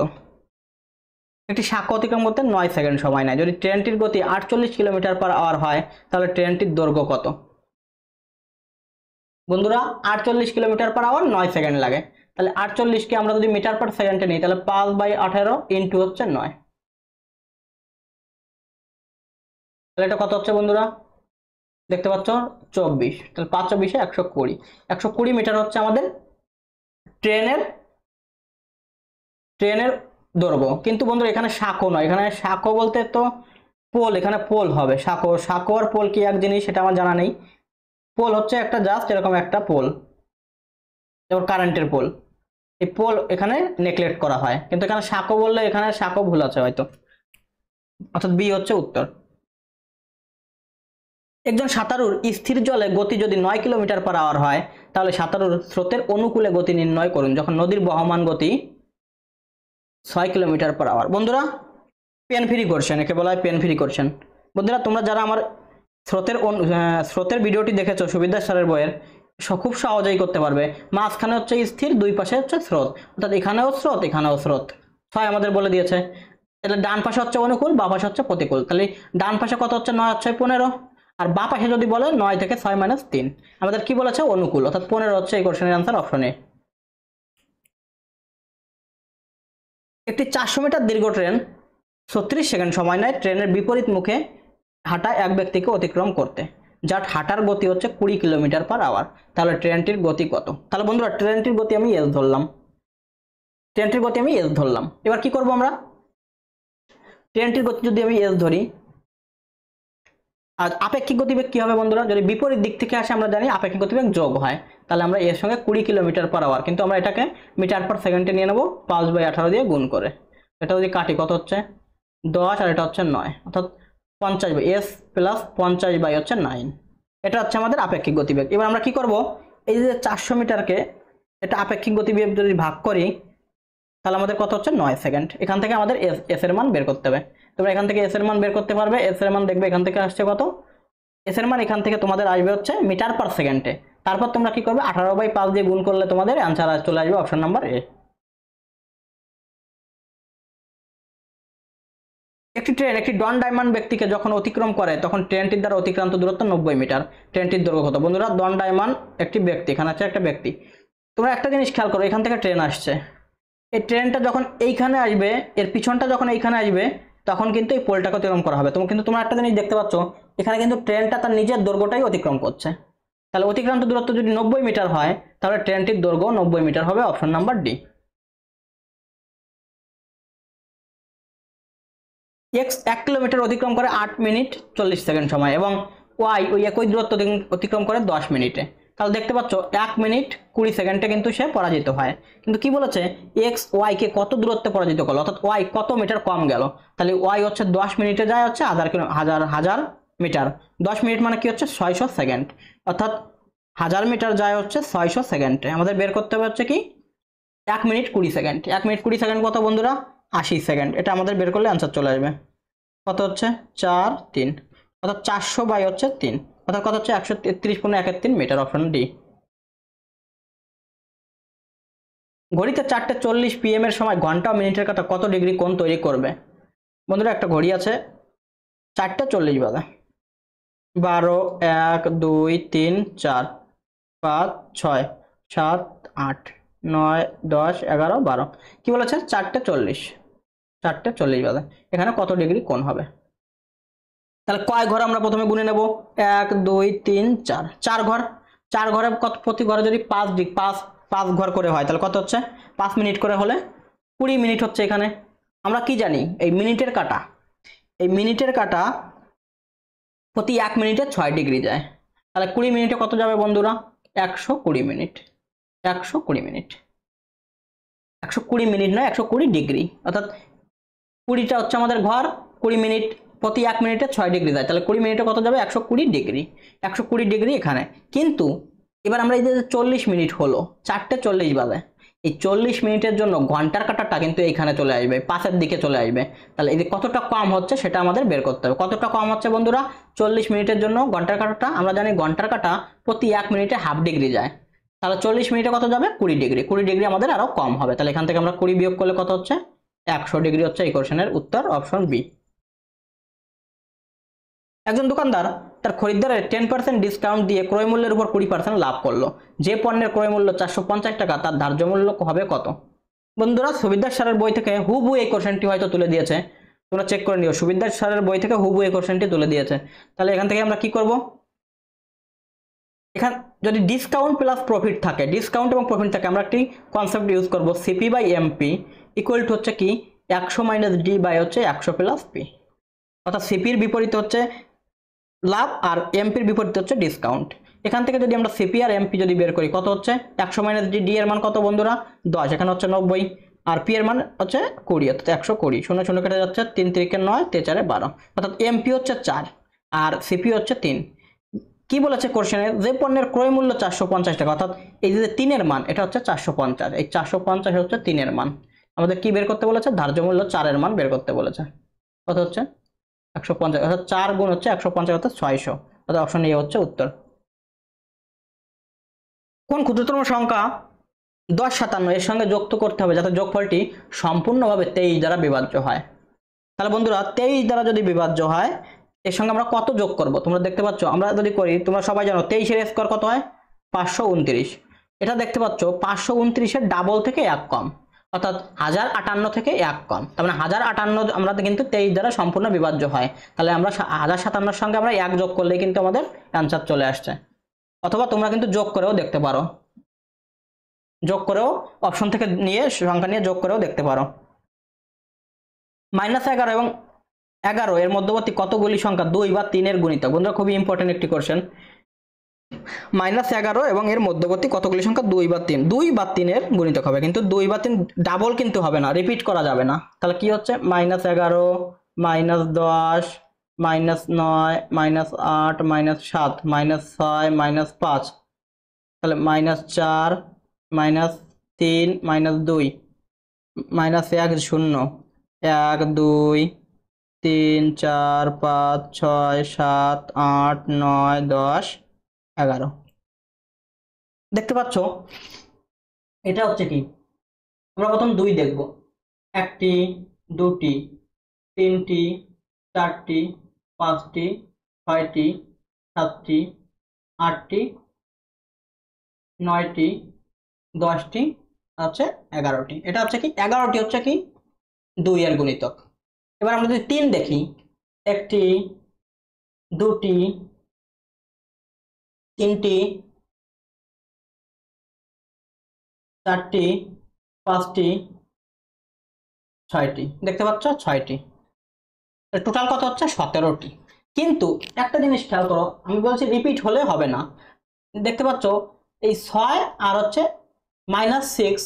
একটি সাঁকো অতিক্রম করতে 9 সেকেন্ড সময় নেয়, যদি ট্রেনটির গতি 48 কিলোমিটার পার আওয়ার হয় তাহলে ট্রেনটির দৈর্ঘ্য কত? বন্ধুরা 48 কিলোমিটার পার আওয়ার 9 সেকেন্ড লাগে, তাহলে 48 কে আমরা যদি মিটার পার সেকেন্ডে নিই তাহলে 5/18 ইন্টু হচ্ছে 9, তাহলে এটা কত হচ্ছে বন্ধুরা দেখতে পাচ্ছ 24, তাহলে 5 24 120, 120 মিটার হচ্ছে আমাদের ট্রেনের ট্রেনের দৈর্ঘ্য। কিন্তু বন্ধুরা এখানে সাঁকো নয়, এখানে সাঁকো বলতে তো পোল, এখানে পোল হবে। সাঁকো সাঁকো আর পোল কি এক জিনিস সেটা আমার জানা নেই। পোল হচ্ছে একটা জাস্ট এরকম একটা পোল, যেমন কারেন্টের পোল, এই পোল এখানে নেগলেক্ট করা হয়, কিন্তু এখানে সাঁকো বললে এখানে সাঁকো ভুল আছে হয়তো, অর্থাৎ বি হচ্ছে উত্তর। একজন সাঁতারুর স্থির জলে গতি যদি 9 কিলোমিটার পার আওয়ার হয় তাহলে সাঁতারুর স্রোতের অনুকূলে গতি নির্ণয় করুন যখন নদীর বহমান গতি 6 কিলোমিটার পার আওয়ার। বন্ধুরা পেন ফ্রি কোশ্চেন, একে বলা হয় পেন ফ্রি কোশ্চেন। বন্ধুরা তোমরা যারা আমার স্রোতের ভিডিওটি দেখেছো সুবিদ্যা স্যারের বইয়ের, খুব সহজেই করতে পারবে। মাঝখানে হচ্ছে স্থির, দুই পাশে হচ্ছে স্রোত, অর্থাৎ এখানেও স্রোত এখানেও স্রোত, 6 আমাদের বলে দিয়েছে। তাহলে ডান পাশে হচ্ছে অনুকূল, বা পাশে হচ্ছে প্রতিকূল, তাহলে ডান পাশে কত হচ্ছে 9 6 15, আর বা পাশে যদি বলে 9 থেকে 6 - 3, আমাদের কি বলেছে অনুকূল, অর্থাৎ 15 হচ্ছে এই কোশ্চেনের আনসার অপশন এ। একটি 400 মিটার দীর্ঘ ট্রেন 36 সেকেন্ড সময় নেয় ট্রেনের বিপরীত মুখে হাঁটা এক ব্যক্তিকে অতিক্রম করতে, যার হাঁটার গতি হচ্ছে 20 কিলোমিটার পার আওয়ার, তাহলে ট্রেনটির গতি কত? তাহলে বন্ধুরা ট্রেনটির গতি আমি এস ধরলাম, এবার কি করব আমরা, ট্রেনটির গতি যদি আমি এস ধরি, আর আপেক্ষিক গতিবেগ কি হবে বন্ধুরা, যদি বিপরীত দিক থেকে আসে আমরা জানি আপেক্ষিক গতিবেগ যোগ হয়, তাহলে আমরা এর সঙ্গে 20 কিলোমিটার পার আওয়ার, কিন্তু আমরা এটাকে মিটার পার সেকেন্ডে নিয়ে নেব 5/18 দিয়ে গুণ করে। এটা যদি কাটি কত হচ্ছে 10, আর এটা হচ্ছে 9, অর্থাৎ 50 এস প্লাস 50 হচ্ছে 9, এটা হচ্ছে আমাদের আপেক্ষিক গতিবেগ। এবার আমরা কি করব, এই যে 400 মিটারকে এটা আপেক্ষিক গতিবেগ যদি ভাগ করি তাহলে আমাদের কত হচ্ছে 9 সেকেন্ড। এখান থেকে আমাদের এস এর মান বের করতে হবে। তোমরা এখান থেকে এস এর মান বের করতে পারবে, এস এর মান দেখবে এখান থেকে আসছে কত, এস এর মান এখান থেকে তোমাদের আসবে হচ্ছে মিটার পার সেকেন্ডে, তারপর তোমরা কি করবে 18/5 দিয়ে গুণ করলে তোমাদের অ্যান্সার চলে আসবে অপশন নাম্বার এ। একটি ট্রেন একটি ডন ডায়মন্ড ব্যক্তিকে যখন অতিক্রম করে তখন ট্রেনটির দ্বারা অতিক্রান্ত দূরত্ব 90 মিটার, ট্রেনটির দৈর্ঘ্য কত? বন্ধুরা ডন ডায়মন্ড একটি ব্যক্তি, এখানে আছে একটা ব্যক্তি। তোমরা একটা জিনিস খেয়াল করো, এখান থেকে ট্রেন আসছে, এই ট্রেনটা যখন এইখানে আসবে, এর পিছনটা যখন এইখানে আসবে তখন কিন্তু এই পোলটাকে অতিক্রম করা হবে। কিন্তু তোমরা একটা জিনিস দেখতে পাচ্ছ, এখানে কিন্তু ট্রেনটা তার নিজের দৈর্ঘ্যটাই অতিক্রম করছে, তাহলে অতিক্রান্ত দূরত্ব যদি 90 মিটার হয় তাহলে ট্রেনটির দৈর্ঘ্য 90 মিটার হবে, option number D. X 1 kilometre অতিক্রম করে 8 মিনিট 40 সেকেন্ড সময় এবং ওয়াই ওই একই দূরত্ব অতিক্রম করে 10 মিনিটে। তাহলে দেখতে পাচ্ছ 1 মিনিট 20 সেকেন্ডে কিন্তু সে পরাজিত হয়। কিন্তু কি বলেছে, এক্স ওয়াই কে কত দূরত্বে পরাজিত করলো, অর্থাৎ ওয়াই কত মিটার কম গেল। তাহলে ওয়াই হচ্ছে 10 মিনিটে যায় হচ্ছে হাজার মিটার, 10 মিনিট মানে কি হচ্ছে 600 সেকেন্ড, অর্থাৎ 1000 মিটার যায় হচ্ছে 600 সেকেন্ডে। আমাদের বের করতে হবে হচ্ছে কি 1 মিনিট 20 সেকেন্ড। 1 মিনিট 20 সেকেন্ড কত বন্ধুরা, 80 সেকেন্ড। এটা আমাদের বের করলে অ্যান্সার চলে আসবে। কত হচ্ছে 4 3, অর্থাৎ 400 বাই হচ্ছে 3, অর্থাৎ কত হচ্ছে 133.13 মিটার, অপশন ডি। ঘড়িতে 4:40 PM এর সময় ঘন্টা ও মিনিটের কাঁটা কত ডিগ্রি কোণ তৈরি করবে। বন্ধুরা একটা ঘড়ি আছে, 4:40 বাজে, 12 1 2 3 4 5 6 7 8 9 10 11 12, কি বলেছে 4:40 বাজে, এখানে কত ডিগ্রি কোণ হবে। তাহলে কয় ঘর আমরা প্রথমে গুনে নেব, 1 2 3 4, 4 ঘর। 4 ঘরে কত, প্রতি ঘরে যদি 5 ঘর করে হয় তাহলে কত হচ্ছে 5 মিনিট করে হলে 20 মিনিট হচ্ছে। এখানে আমরা কি জানি, এই মিনিটের কাঁটা, এই মিনিটের কাঁটা প্রতি 1 মিনিটে 6 ডিগ্রি যায়। তাহলে 20 মিনিটে কত যাবে বন্ধুরা, 120 মিনিট, 120 মিনিট, 120 মিনিট নয় 120 ডিগ্রি, অর্থাৎ 20টা হচ্ছে আমাদের ঘর, 20 মিনিট প্রতি 1 মিনিটে 6 ডিগ্রি যায়, তাহলে 20 মিনিটে কত যাবে 120 ডিগ্রি, 120 ডিগ্রি এখানে। কিন্তু এবার আমরা এই যে 40 মিনিট হলো, 4:40 বাজে, এই 40 মিনিটের জন্য ঘন্টার কাঁটাটা কিন্তু এইখানে চলে আসবে, পাশের দিকে চলে আসবে। তাহলে এই যে কতটা কম হচ্ছে সেটা আমাদের বের করতে হবে। কতটা কম হচ্ছে বন্ধুরা, 40 মিনিটের জন্য ঘন্টার কাঁটাটা, আমরা জানি ঘন্টার কাঁটা প্রতি 1 মিনিটে হাফ ডিগ্রি যায়, তাহলে 40 মিনিটে কত যাবে 20 ডিগ্রি, 20 ডিগ্রি আমাদের আরো কম হবে। তাহলে এখান থেকে আমরা 20 বিয়োগ করলে কত হচ্ছে 100 ডিগ্রি হচ্ছে এই কোশ্চেনের উত্তর, অপশন বি। একজন দোকানদার তার খরিদ্দারের 10% ডিসকাউন্ট দিয়ে ক্রয় মূল্যের উপর 20% লাভ করলো। যে পণ্যের ক্রয় মূল্য 450 টাকা তার ধার্য মূল্য হবে কত। বন্ধুরা সুবিদ্যার স্যারের বই থেকে হুবহু এই কোশ্চেনটি হয়তো তুলে দিয়েছে, তোমরা চেক করে নিও, সুবিদ্যার স্যারের বই থেকে হুবহু এই কোশ্চেনটি তুলে দিয়েছে। তাহলে এখান থেকে আমরা কি করব, এখানে যদি ডিসকাউন্ট প্লাস প্রফিট থাকে, ডিসকাউন্ট এবং প্রফিট থাকে, আমরা একটি কনসেপ্ট ইউজ করব, CP by MP equal to হচ্ছে কি 100 মাইনাস ডি বাই হচ্ছে 100 প্লাস পি, অর্থাৎ সিপির বিপরীত হচ্ছে লাভ আর এমপির বিপরীতে হচ্ছে ডিসকাউন্ট। এখান থেকে যদি আমরা সিপি আর এমপি যদি বের করি কত হচ্ছে 100 মাইনাস ডি এর মান কত বন্ধুরা 10, এখানে হচ্ছে 90, আর পি এর মান হচ্ছে 20, অর্থাৎ 120, 0 0 কেটে যাচ্ছে, 3 3 9 3 4 12, অর্থাৎ এমপি হচ্ছে 4 আর সিপি হচ্ছে 3। কি বলেছে কোশ্চেনে, যে পণ্যের ক্রয় মূল্য 450 টাকা, অর্থাৎ এই যে 3 এর মান এটা হচ্ছে 450, এই 450 হচ্ছে 3 এর মান, আমাদের কি বের করতে বলেছে, ধার্য মূল্য 4 এর মান বের করতে বলেছে। কত হচ্ছে 150, অর্থাৎ 4 গুণ হচ্ছে 150, অর্থাৎ 600, অর্থাৎ অপশন এ হচ্ছে উত্তর। কোন ক্ষুদ্রতম সংখ্যা 10 57 এর সঙ্গে যুক্ত করতে হবে যাতে যোগফলটি সম্পূর্ণভাবে 23 দ্বারা বিভাজ্য হয়। তাহলে বন্ধুরা 23 দ্বারা যদি বিভাজ্য হয় এর সঙ্গে আমরা কত যোগ করব, তোমরা দেখতে পাচ্ছ আমরা যদি করি, তোমরা সবাই জানো 23 এর স্কয়ার কত হয় 529, এটা দেখতে পাচ্ছ 529 এর ডাবল থেকে 1 কম, অর্থাৎ 1058 থেকে 1 কম, তার মানে 1058 আমরা কিন্তু 23 দ্বারা সম্পূর্ণ বিভাজ্য হয়। তাহলে আমরা 1057 এর সঙ্গে আমরা 1 যোগ করলেই কিন্তু আমাদের অ্যানসার চলে আসছে, অথবা তোমরা কিন্তু যোগ করেও দেখতে পারো, যোগ করেও অপশন থেকে নিয়ে সংখ্যা নিয়ে যোগ করেও দেখতে পারো। -11 এবং 11 এর মধ্যবর্তী কতগুলি সংখ্যা 2 বা 3 এর গুণিতক। বন্ধুরা খুবই ইম্পর্টেন্ট একটি কোশ্চেন, -11 এবং এর মধ্যবর্তী কতগুলি সংখ্যা 2 বা 3, 2 বা 3 এর গুণিতক হবে, কিন্তু 2 বা 3 ডাবল কিন্তু হবে না, রিপিট করা যাবে না। তাহলে কি হচ্ছে -11 -10 -9 -8 -7 -6 -5, তাহলে -4 -3 -2 -1 0 1 2 3 4 5 6 7 8 9 10 11। দেখতে পাচ্ছ এটা হচ্ছে কি, আমরা প্রথম 2 দেখব, 1টি 2টি 3টি 4টি 5টি 6টি 7টি 8টি 9টি 10টি আছে 11টি, এটা হচ্ছে কি 11টি হচ্ছে কি 2 এর গুণিতক। এবার আমরা যদি 3 দেখি, 1টি 2টি তিনটি, চারটি, পাঁচটি, ছয়টি, দেখতে পাচ্ছ ছয়টি, টোটাল কত হচ্ছে 17টি। কিন্তু একটা জিনিস খেয়াল করো, আমি বলছি রিপিট হলে হবে না। দেখতে পাচ্ছ এই 6 আর হচ্ছে -6,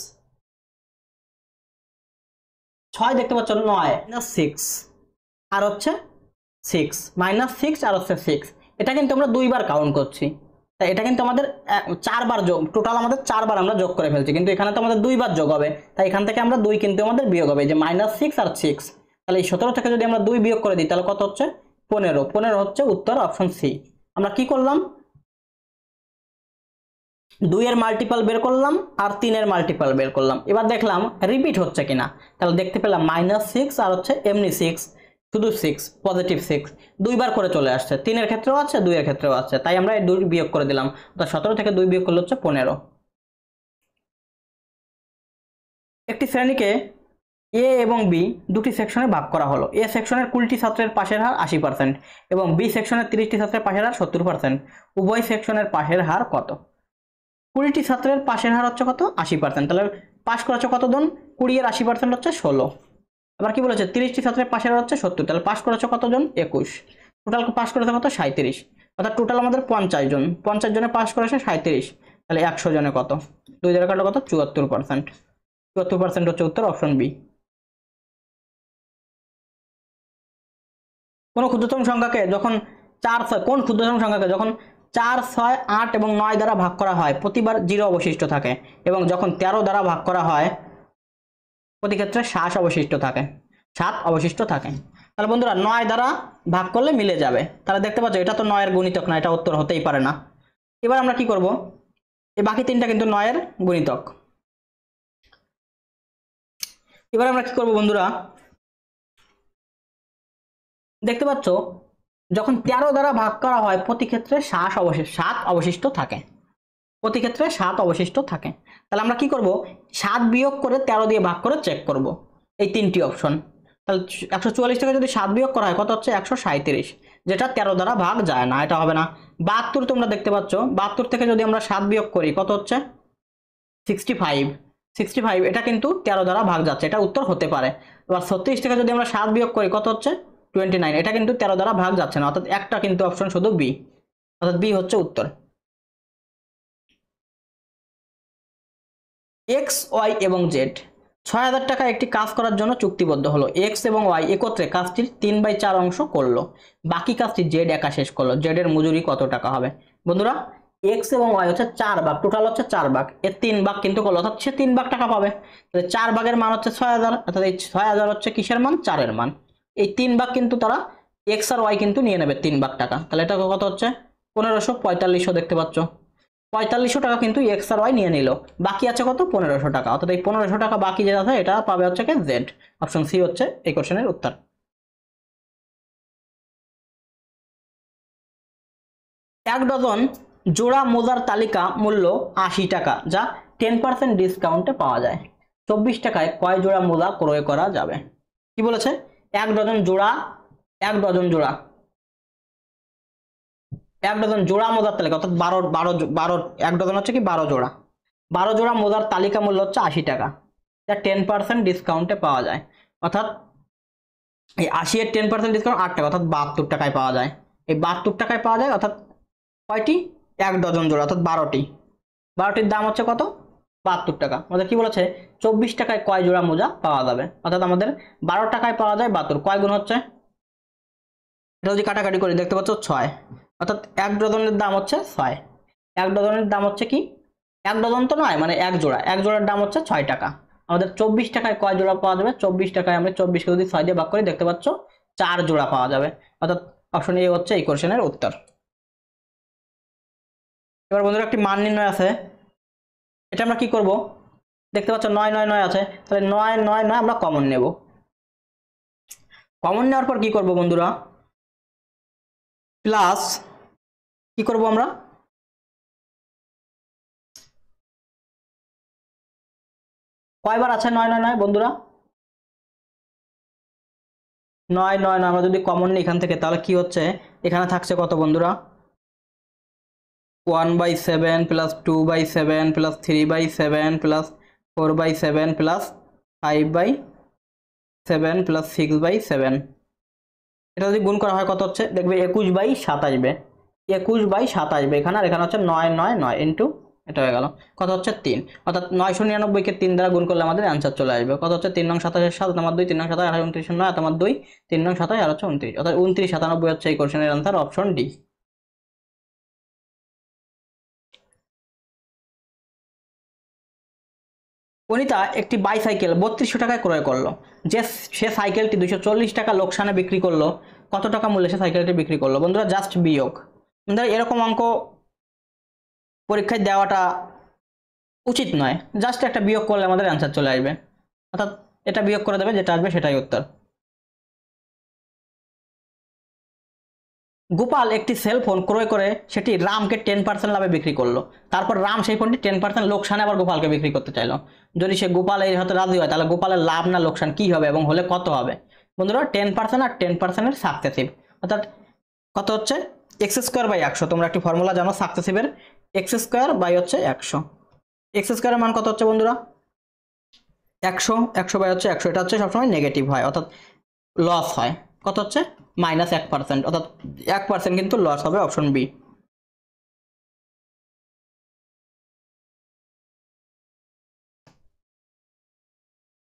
6 দেখতে পাচ্ছ 9 -6 আর হচ্ছে 6, -6 আর হচ্ছে 6, এটা কিন্তু আমরা দুইবার কাউন্ট করছি। তাই এটা কিন্তু আমাদের 4বার যোগ, টোটাল আমাদের 4বার আমরা যোগ করে ফেলছি, কিন্তু এখানে তো আমাদের দুইবার যোগ হবে। তাই এখান থেকে আমরা 2 কিন্তু আমাদের বিয়োগ হবে, যে -6 আর 6। তাহলে এই 17 থেকে যদি আমরা 2 বিয়োগ করে দিই তাহলে কত হচ্ছে 15। 15 হচ্ছে উত্তর, অপশন সি। আমরা কি করলাম, 2 এর মাল্টিপল বের করলাম আর 3 এর মাল্টিপল বের করলাম, এবার দেখলাম রিপিট হচ্ছে কিনা। তাহলে দেখতে পেলাম -6 আর হচ্ছে এমনি 6, শুধু 6, পজিটিভ 6 দুইবার করে চলে আসছে, 3 এর ক্ষেত্রেও আছে, 2 এর ক্ষেত্রেও আছে। তাই আমরা এই 2 বিয়োগ করে দিলাম, তো 17 থেকে 2 বিয়োগ করলে হচ্ছে 15। একটি শ্রেণীকে এ এবং বি দুটি সেকশনে ভাগ করা হলো। এ সেকশনের 20টি ছাত্রের পাশের হার 80% এবং বি সেকশনের 30টি ছাত্রের পাশের হার 70%। উভয় সেকশনের পাশের হার কত? 20টি ছাত্রের পাশের হার হচ্ছে কত? 80%। তাহলে পাশ করেছে কতজন? 20 এর 80% হচ্ছে 16। আবার কি বলেছে? 30টি ছাত্রের পাশের হার হচ্ছে 70, তাহলে পাশ করেছে কতজন? 21। টোটাল পাশ করেছে কত? 37। অর্থাৎ টোটাল আমাদের 50 জন, 50 জনে পাশ করেছে 37, তাহলে 100 জনে কত? 2 দ্বারা কাটলে কত? 74%। 74% হচ্ছে উত্তর, অপশন বি। কোন ক্ষুদ্রতম সংখ্যাকে যখন 4, 6, 8 এবং 9 দ্বারা ভাগ করা হয় প্রতিবার 0 অবশিষ্ট থাকে, এবং যখন 13 দ্বারা ভাগ করা হয় প্রতি ক্ষেত্রে 7 অবশিষ্ট থাকে, 7 অবশিষ্ট থাকে। তাহলে বন্ধুরা 9 দ্বারা ভাগ করলে মিলে যাবে। তাহলে দেখতে পাচ্ছ এটা তো 9 এর গুণিতক না, এটা উত্তর হতেই পারে না। এবার আমরা কি করব, এই বাকি তিনটা কিন্তু 9 এর গুণিতক। এবার আমরা কি করব বন্ধুরা, দেখতে পাচ্ছ যখন 13 দ্বারা ভাগ করা হয় প্রতি ক্ষেত্রে 7 অবশিষ্ট থাকে, প্রতি ক্ষেত্রে 7 অবশিষ্ট থাকে। তাহলে আমরা কি করব, 7 বিয়োগ করে 13 দিয়ে ভাগ করে চেক করব এই তিনটি অপশন। তাহলে 144 থেকে যদি 7 বিয়োগ করা হয় কত হচ্ছে? 137, যেটা 13 দ্বারা ভাগ যায় না, এটা হবে না। 72 তোমরা দেখতে পাচ্ছ, 72 থেকে যদি আমরা 7 বিয়োগ করি কত হচ্ছে? 65, 65 এটা কিন্তু 13 দ্বারা ভাগ যাচ্ছে, এটা উত্তর হতে পারে। এবার 36 থেকে যদি আমরা 7 বিয়োগ করি কত হচ্ছে? 29, এটা কিন্তু 13 দ্বারা ভাগ যাচ্ছে না, অর্থাৎ একটা কিন্তু অপশন শুধু বি, অর্থাৎ বি হচ্ছে উত্তর। এক্স, ওয়াই এবং জেড 6000 টাকা একটি কাজ করার জন্য চুক্তিবদ্ধ হলো। এক্স এবং ওয়াই একত্রে কাজটির 3/4 অংশ করলো, বাকি কাজটি জেড একা শেষ করলো। জেড এর মজুরি কত টাকা হবে? বন্ধুরা এক্স এবং ওয়াই হচ্ছে 4 ভাগ, টোটাল হচ্ছে 4 ভাগ, এর 3 ভাগ কিন্তু করলো, অর্থাৎ সে 3 ভাগ টাকা পাবে। তাহলে 4 ভাগের মান হচ্ছে 6000, অর্থাৎ এই 6000 হচ্ছে কিসের মান? 4 এর মান। এই 3 ভাগ কিন্তু তারা এক্স আর ওয়াই কিন্তু নিয়ে নেবে 3 ভাগ টাকা, তাহলে এটা কত হচ্ছে? 1545, দেখতে পাচ্ছ 4500 টাকা কিন্তু এক্স আর ওয়াই নিয়ে নিল, বাকি আছে কত? 1500 টাকা, অর্থাৎ এই 1500 টাকা বাকি যেটা আছে এটা পাবে হচ্ছে কি জেড। অপশন সি হচ্ছে এই কোশ্চেনের উত্তর। এক ডজন জোড়া মোজার তালিকা মূল্য 80 টাকা, যা 10% ডিসকাউন্টে পাওয়া যায়। 24 টাকায় কয় জোড়া মোজা ক্রয় করা যাবে? কি বলেছে? এক ডজন জোড়া, এক ডজন জোড়া, এক ডজন জোড়া মোজার তালিকা, অর্থাৎ 12 এক ডজন হচ্ছে কি 12 জোড়া, 12 জোড়া মোজার তালিকা মূল্য হচ্ছে 80 টাকা, যা 10% ডিসকাউন্টে পাওয়া যায়। অর্থাৎ এই 80 এর 10% ডিসকাউন্ট 8 টাকা, অর্থাৎ 72 টাকায় পাওয়া যায়। এই 72 টাকায় পাওয়া যায়, অর্থাৎ কয়টি? এক ডজন জোড়া, অর্থাৎ 12টি। 12টির দাম হচ্ছে কত? 72 টাকা। আমাদের কি বলেছে? 24 টাকায় কয় জোড়া মোজা পাওয়া যাবে, অর্থাৎ আমাদের 12 টাকায় পাওয়া যায় 72, কয় গুণ হচ্ছে? এটা যদি কাটাকাটি করি দেখতে পাচ্ছ 6, অর্থাৎ এক ডজনের দাম হচ্ছে 6। এক ডজনের দাম হচ্ছে কি? এক ডজন তো নয়, মানে এক জোড়া, এক জোড়ার দাম হচ্ছে 6 টাকা। আমাদের 24 টাকায় কয় জোড়া পাওয়া যাবে? 24 টাকায় আমরা 24কে যদি 6 দিয়ে ভাগ করি দেখতে পাচ্ছ 4 জোড়া পাওয়া যাবে, অর্থাৎ অপশন এ হচ্ছে এই কোশ্চেনের উত্তর। এবার বন্ধুরা একটি মান নির্ণয় আছে, এটা আমরা কি করব? দেখতে পাচ্ছ 9 9 9 আছে, তাহলে 9 9 9 আমরা কমন নেব। কমন নেওয়ার পর কি করব বন্ধুরা? প্লাস কি করব আমরা? কয়বার আছে 9 9 9 বন্ধুরা? 9 9 9 আমরা যদি কমন নিই এখান থেকে তাহলে কি হচ্ছে? এখানে থাকছে কত বন্ধুরা? 1/7 plus 2/7 plus 3/7 plus 4/7 plus 5/7 plus 6/7। এটা যদি গুণ করা হয় কত হচ্ছে দেখবে 21/7 আসবে, 21/7 আসবে এখানে, আর এখানে হচ্ছে 999 ইন্টু এটা হয়ে গেল কত হচ্ছে 3, অর্থাৎ 999 কে 3 দ্বারা গুণ করলে আমাদের অ্যান্সার চলে আসবে কত হচ্ছে 3 নং 27 7 আমার 2 3 নং 27 28 29 9 আমার 2 3 নং 27 আর হচ্ছে 29, অর্থাৎ 29 97 হচ্ছে এই কোশ্চেনের অ্যান্সার, অপশন ডি। অনিতা একটি বাইসাইকেল 3200 টাকায় ক্রয় করলো, যে সে সাইকেলটি 240 টাকা লোকসানে বিক্রি করলো, কত টাকা মূল্যে সে সাইকেলটি বিক্রি করলো? বন্ধুরা জাস্ট বিয়োগ, বন্ধুরা এরকম অঙ্ক পরীক্ষায় দেওয়াটা উচিত নয়, জাস্ট একটা বিয়োগ করলে আমাদের অ্যান্সার চলে আসবে, অর্থাৎ এটা বিয়োগ করে দেবে, যেটা আসবে সেটাই উত্তর। গোপাল একটি সেল ফোন ক্রয় করে সেটি রামকে 10% লাভে বিক্রি করলো, তারপর রাম সেই ফোনটি 10% লোকসানে আবার গোপালকে বিক্রি করতে চাইলো। যদি সে গোপাল এই হতে রাজি হয় তাহলে গোপালের লাভ না লোকসান কি হবে এবং হলে কত হবে? বন্ধুরা 10% আর 10% এর সাকসেসিভ, অর্থাৎ কত হচ্ছে x²/100। তোমরা একটি ফর্মুলা জানো সাকসেসিভের, x² হচ্ছে 100, x² এর মান কত হচ্ছে বন্ধুরা 100, 100/100, এটা হচ্ছে সবসময় নেগেটিভ হয়, অর্থাৎ লস হয়, কত হচ্ছে -1%, অর্থাৎ 1% কিন্তু লস হবে, অপশন বি।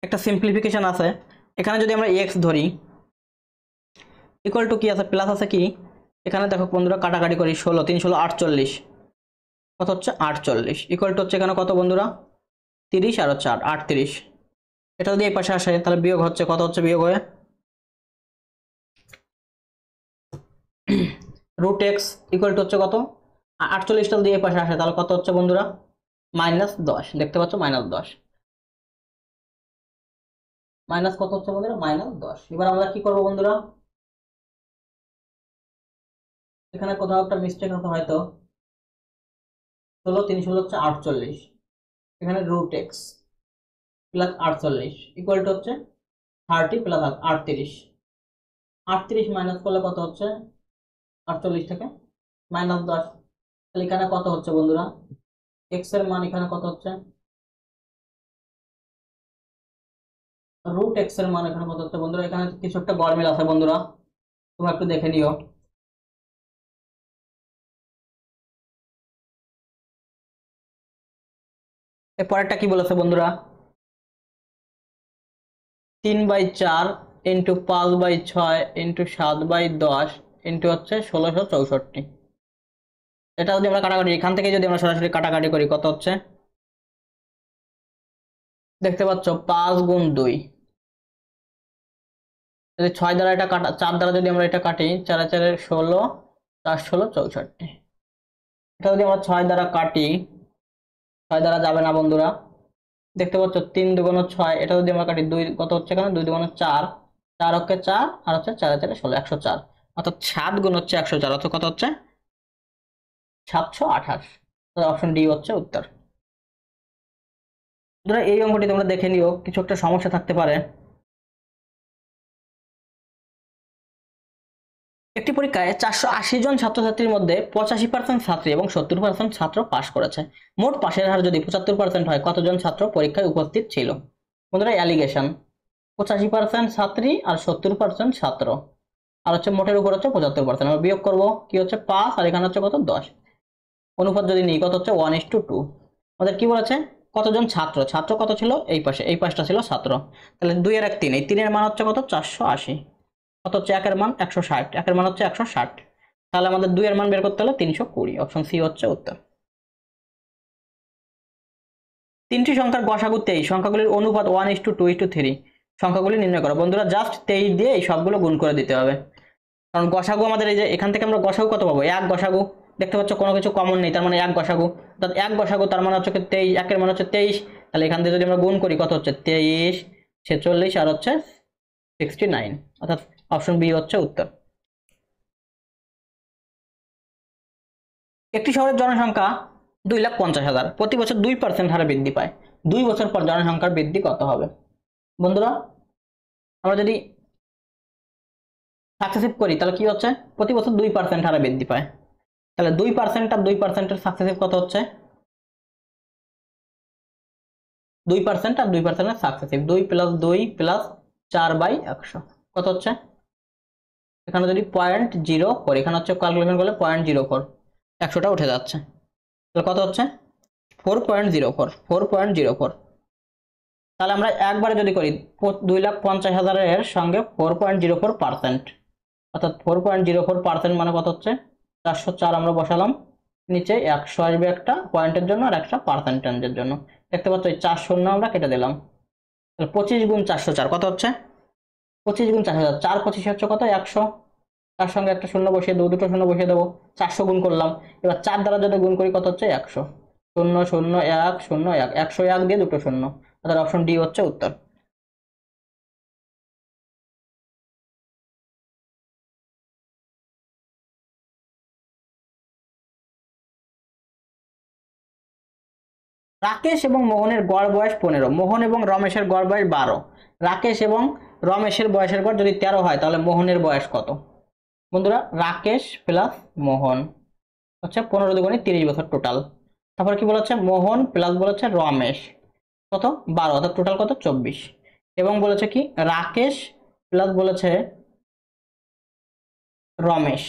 একটা সিম্পলিফিকেশন আছে, এখানে যদি আমরা x ধরি ইকুয়াল টু কি আছে প্লাস আছে কি, এখানে দেখো বন্ধুরা কাটাকাটি করি 16 3 16 48, কত হচ্ছে 48 ইকুয়াল টু হচ্ছে এখানে কত বন্ধুরা 30 আর হচ্ছে 38, এটা যদি এই পাশে আসে তাহলে বিয়োগ হচ্ছে কত হচ্ছে বিয়োগ হয়ে √x ইকুয়াল টু হচ্ছে কত 48টা যদি এই পাশে আসে তাহলে কত হচ্ছে বন্ধুরা -10, দেখতে পাচ্ছ -10, মাইনাস কত হচ্ছে বন্ধুরা -10। এবার আমরা কি করব বন্ধুরা, এখানে কোথাও একটা মিস্টেক হতে হয়তো 16 3 16 হচ্ছে 48, এখানে √x প্লাস 48 ইকুয়াল টু হচ্ছে 30 প্লাস 38, 38 মাইনাস করলে কত হচ্ছে 48 থেকে -10, তাহলে এখানে কত হচ্ছে বন্ধুরা x এর মান এখানে কত হচ্ছে √x এর মান এখানে কত হচ্ছে বন্ধুরা, এখানে কিছু একটা গরমিল আছে বন্ধুরা, তোমরা একটু দেখে নিও। এরপরেরটা কি বলেছে বন্ধুরা 3/4 ইন্টু 5/6 ইন্টু 7/10 ইন্টু হচ্ছে 1664, এটা যদি আমরা কাটাকাটি এখান থেকে যদি আমরা সরাসরি কাটাকাটি করি কত হচ্ছে দেখতে পাচ্ছ 5 গুণ 2, যদি 6 দ্বারা এটা কাটা 4 দ্বারা যদি আমরা এটা কাটি 4 4 16 4 16 64, এটা যদি আমরা 6 দ্বারা কাটি 6 দ্বারা যাবে না বন্ধুরা, দেখতে পাচ্ছ 3 2 6, এটা যদি আমরা কাটি 2 কত হচ্ছে এখানে 2 2 4, 4 অক্ষে 4 আর হচ্ছে 4 4 16 104, অর্থাৎ 7 গুণ হচ্ছে 104, অর্থাৎ কত হচ্ছে 728, অপশন ডি হচ্ছে উত্তর। ধরো এই অঙ্কটি তোমরা দেখে নিও, কিছু একটা সমস্যা থাকতে পারে। একটি পরীক্ষায় 480 জন ছাত্রছাত্রীর মধ্যে 85% ছাত্রী এবং 70% ছাত্র পাশ করেছে, মোট পাশের হার যদি 75% হয় কতজন ছাত্র পরীক্ষায় উপস্থিত ছিল? বন্ধুরা অ্যালিগেশন 85% ছাত্রী আর 70% ছাত্র, আর হচ্ছে মোটের উপর হচ্ছে 75%, আমরা বিয়োগ করবো কি হচ্ছে 5 আর এখানে হচ্ছে কত 10, অনুপাত যদি নিই কত হচ্ছে 1:2, আমাদের কি বলেছে কতজন ছাত্র, ছাত্র কত ছিল এই পাশে, এই পাশটা ছিল ছাত্র, তাহলে 2 আর 1 3, এই 3 এর মান হচ্ছে কত 480, কত হচ্ছে 1 এর মান 160, 1 এর মান হচ্ছে 160, তাহলে আমাদের 2 এর মান বের করতে হলে 320, অপশন সি হচ্ছে উত্তর। তিনটি সংখ্যার গসাগু 23, সংখ্যাগুলির অনুপাত 1:2:3, সংখ্যাগুলি নির্ণয় করো। বন্ধুরা জাস্ট 23 দিয়ে এই সবগুলো গুণ করে দিতে হবে, কারণ গসাগু আমাদের এই যে এখান থেকে আমরা গসাগু কত পাবো 1 গসাগু, দেখতে পাচ্ছ কোনো কিছু কমন নেই, তার মানে 1 গসাগু, অর্থাৎ 1 গসাগু তার মানে হচ্ছে 23, 1 এর মান হচ্ছে 23, তাহলে এখান থেকে যদি আমরা গুণ করি কত হচ্ছে 23 46 আর হচ্ছে 69, অর্থাৎ অপশন বি হচ্ছে উত্তর। একটি শহরের জনসংখ্যা 2,50,000, প্রতি বছর 2% হারে বৃদ্ধি পায়, 2 বছর পর জনসংখ্যার বৃদ্ধি কত হবে? বন্ধুরা আমরা যদি সাকসেসিভ করি তাহলে কি হচ্ছে প্রতি বছর 2% হারে বৃদ্ধি পায়, তাহলে 2% আর 2%-এর সাকসেসিভ কত হচ্ছে? 2% আর 2%-এর সাকসেসিভ 2 + 2 + 4/100 কত হচ্ছে? এখানে যদি 0.04, এখানে হচ্ছে ক্যালকুলেশন করলে 0.04, 100টা উঠে যাচ্ছে। তাহলে কত হচ্ছে? 4.04। তাহলে আমরা একবারে যদি করি 2,50,000-এর সঙ্গে 4.04%, অর্থাৎ 4.04% মানে কত হচ্ছে? 404 আমরা বসালাম, নিচে 100 আসবে একটা পয়েন্টের জন্য আর একটা পার্সেন্টেজের জন্য। দেখতে পাচ্ছ এই 4 শূন্য আমরা কেটে দিলাম। তাহলে 25 × 404 কত হচ্ছে? 25 × 4000, 4 25 হচ্ছে কত? 100। তার সঙ্গে একটা শূন্য বসিয়ে দেবো, দুটো শূন্য বসিয়ে দেবো, 400 গুণ করলাম। এবার 4 দ্বারা যদি গুণ করি কত হচ্ছে? 100। 0 0 1 0 1, 101 দিয়ে দুটো শূন্য, অর্থাৎ অপশন ডি হচ্ছে উত্তর। রাকেশ এবং মোহনের গড় বয়স 15, মোহন এবং রমেশের গড় বয়স 12। রাকেশ এবং রমেশের বয়সের গড় যদি 13 হয় তাহলে মোহনের বয়স কত? বন্ধুরা, রাকেশ প্লাস মোহন হচ্ছে 15 × 2 = 30 বছর টোটাল। তারপর কি বলেছে? মোহন প্লাস বলেছে রমেশ কত? 12, অর্থাৎ টোটাল কত? 24। এবং বলেছে কি রাকেশ প্লাস বলেছে রমেশ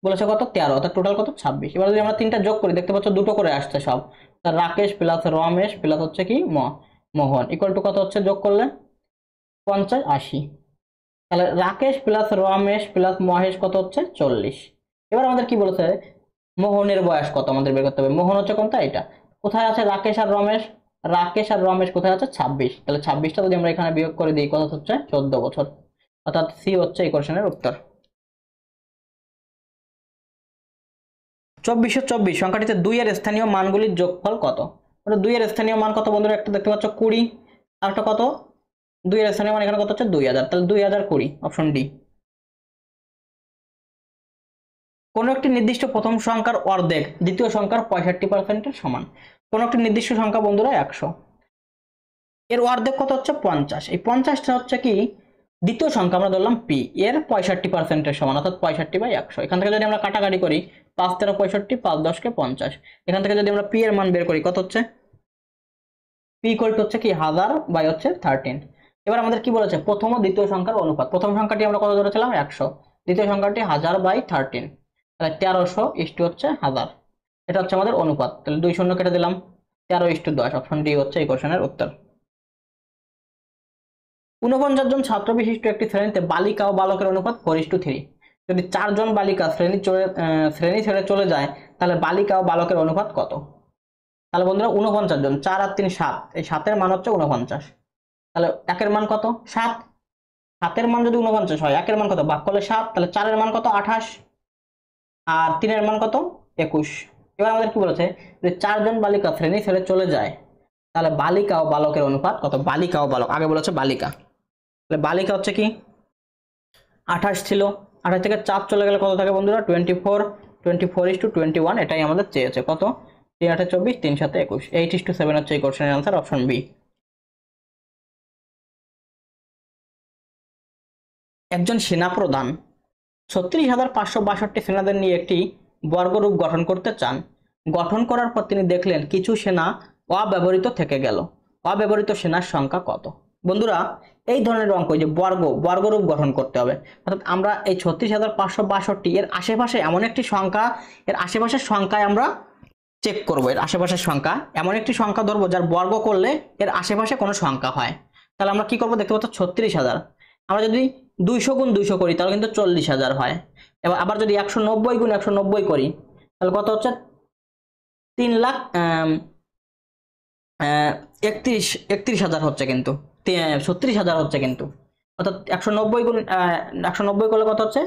বলেছে কত? 13, অর্থাৎ টোটাল কত? 26। এবার যদি আমরা তিনটা যোগ করি দেখতে পাচ্ছ দুটো করে আসছে সব। রাকেশ প্লাস রমেশ প্লাস হচ্ছে কি মোহন ইকুয়াল টু কত হচ্ছে যোগ করলে? 50 80। তাহলে রাকেশ প্লাস রমেশ প্লাস মহেশ কত হচ্ছে? 40। এবার আমাদের কি বলেছে? মোহনের বয়স কত আমাদের বের করতে হবে। মোহন হচ্ছে কোনটা? এটা। কোথায় আছে রাকেশ আর রমেশ? রাকেশ আর রমেশ কোথায় আছে? 26। তাহলে 26টা যদি আমরা এখানে বিয়োগ করে দিই কত হচ্ছে? 14 বছর, অর্থাৎ সি হচ্ছে এই কোশ্চেনের উত্তর। 2424 সংখ্যাটিতে 2 এর স্থানীয় মানগুলির যোগফল কত? 2 এর স্থানীয় মান কত বন্ধুরা? একটা দেখতে পাচ্ছ 20, আর একটা কত? 2 এর স্থানীয় মান এখানে কত হচ্ছে? 2000। তাহলে 2020, অপশন ডি। কোন একটি নির্দিষ্ট প্রথম সংখ্যার অর্ধেক দ্বিতীয় সংখ্যার 65%-এর সমান। কোন একটি নির্দিষ্ট সংখ্যা বন্ধুরা 100, এর অর্ধেক কত হচ্ছে? 50। এই 50টা হচ্ছে কি দ্বিতীয় সংখ্যা, আমরা ধরলাম পি, এর 65%-এর সমান, অর্থাৎ 65/100। এখান থেকে যদি আমরা কাটাকাটি করি 5 13 65, 5 10 কে 50, এখান থেকে যদি আমরা পি এর মান বের করি কত হচ্ছে? পি ইকুয়াল টু হচ্ছে কি 1000 বাই হচ্ছে 13। এবার আমাদের কি বলেছে? প্রথম ও দ্বিতীয় সংখ্যার অনুপাত। প্রথম সংখ্যাটি আমরা কত ধরেছিলাম? 100, দ্বিতীয় সংখ্যাটি 1000 বাই 13, তাহলে 1300 হচ্ছে 1000। এটা হচ্ছে আমাদের অনুপাত। তাহলে 2 শূন্য কেটে দিলাম, 13:10, অপশন ডি হচ্ছে এই কোশ্চেনের উত্তর। 49 জন ছাত্র বিশিষ্ট একটি শ্রেণীতে বালিকা ও বালকের অনুপাত 4:3। যদি 4 জন বালিকা শ্রেণী ছেড়ে চলে যায় তাহলে বালিকা ও বালকের অনুপাত কত? তাহলে বন্ধুরা 49 জন, 4 আর 3 7, এই 7-এর মান হচ্ছে 49। তাহলে 1-এর মান কত? 7। 7-এর মান যদি 49 হয়, 1-এর মান কত? ভাগ করলে 7, তাহলে 4-এর মান কত? 28, আর 3-এর মান কত? 21। এবার আমাদের কি বলেছে? যে 4 জন বালিকা শ্রেণী ছেড়ে চলে যায় তাহলে বালিকা ও বালকের অনুপাত কত? বালিকা ও বালক, আগে বলেছে বালিকা, তাহলে বালিকা হচ্ছে কি 28 ছিল, 28 থেকে 4 চলে গেলে কত থাকে বন্ধুরা? 24, 24:21, এটাই আমাদের চেয়েছে। কত? 3 8 24, 3 7 21, 8:7 হচ্ছে এই কোশ্চেনের আনসার, অপশন বি। একজন সেনাপ্রধান 36,562 সেনাদের নিয়ে একটি বর্গরূপ গঠন করতে চান। গঠন করার পর তিনি দেখলেন কিছু সেনা অব্যবহৃত থেকে গেল। অব্যবহৃত সেনার সংখ্যা কত? বন্ধুরা, এই ধরনের অঙ্ক, যে বর্গরূপ গঠন করতে হবে, অর্থাৎ আমরা এই 36,562 এর আশেপাশে এমন একটি সংখ্যা, এর আশেপাশের সংখ্যায় আমরা চেক করবো, এর আশেপাশের সংখ্যা এমন একটি সংখ্যা ধরবো যার বর্গ করলে এর আশেপাশে কোনো সংখ্যা হয়। তাহলে আমরা কি করবো? দেখতে পাচ্ছ 36,000, আমরা যদি 200 × 200 করি তাহলে কিন্তু 40,000 হয়। এবার আবার যদি 190 × 190 করি তাহলে কত হচ্ছে? 3,31,000 হচ্ছে, কিন্তু 36,000 হচ্ছে কিন্তু, অর্থাৎ 190 করলে কত হচ্ছে?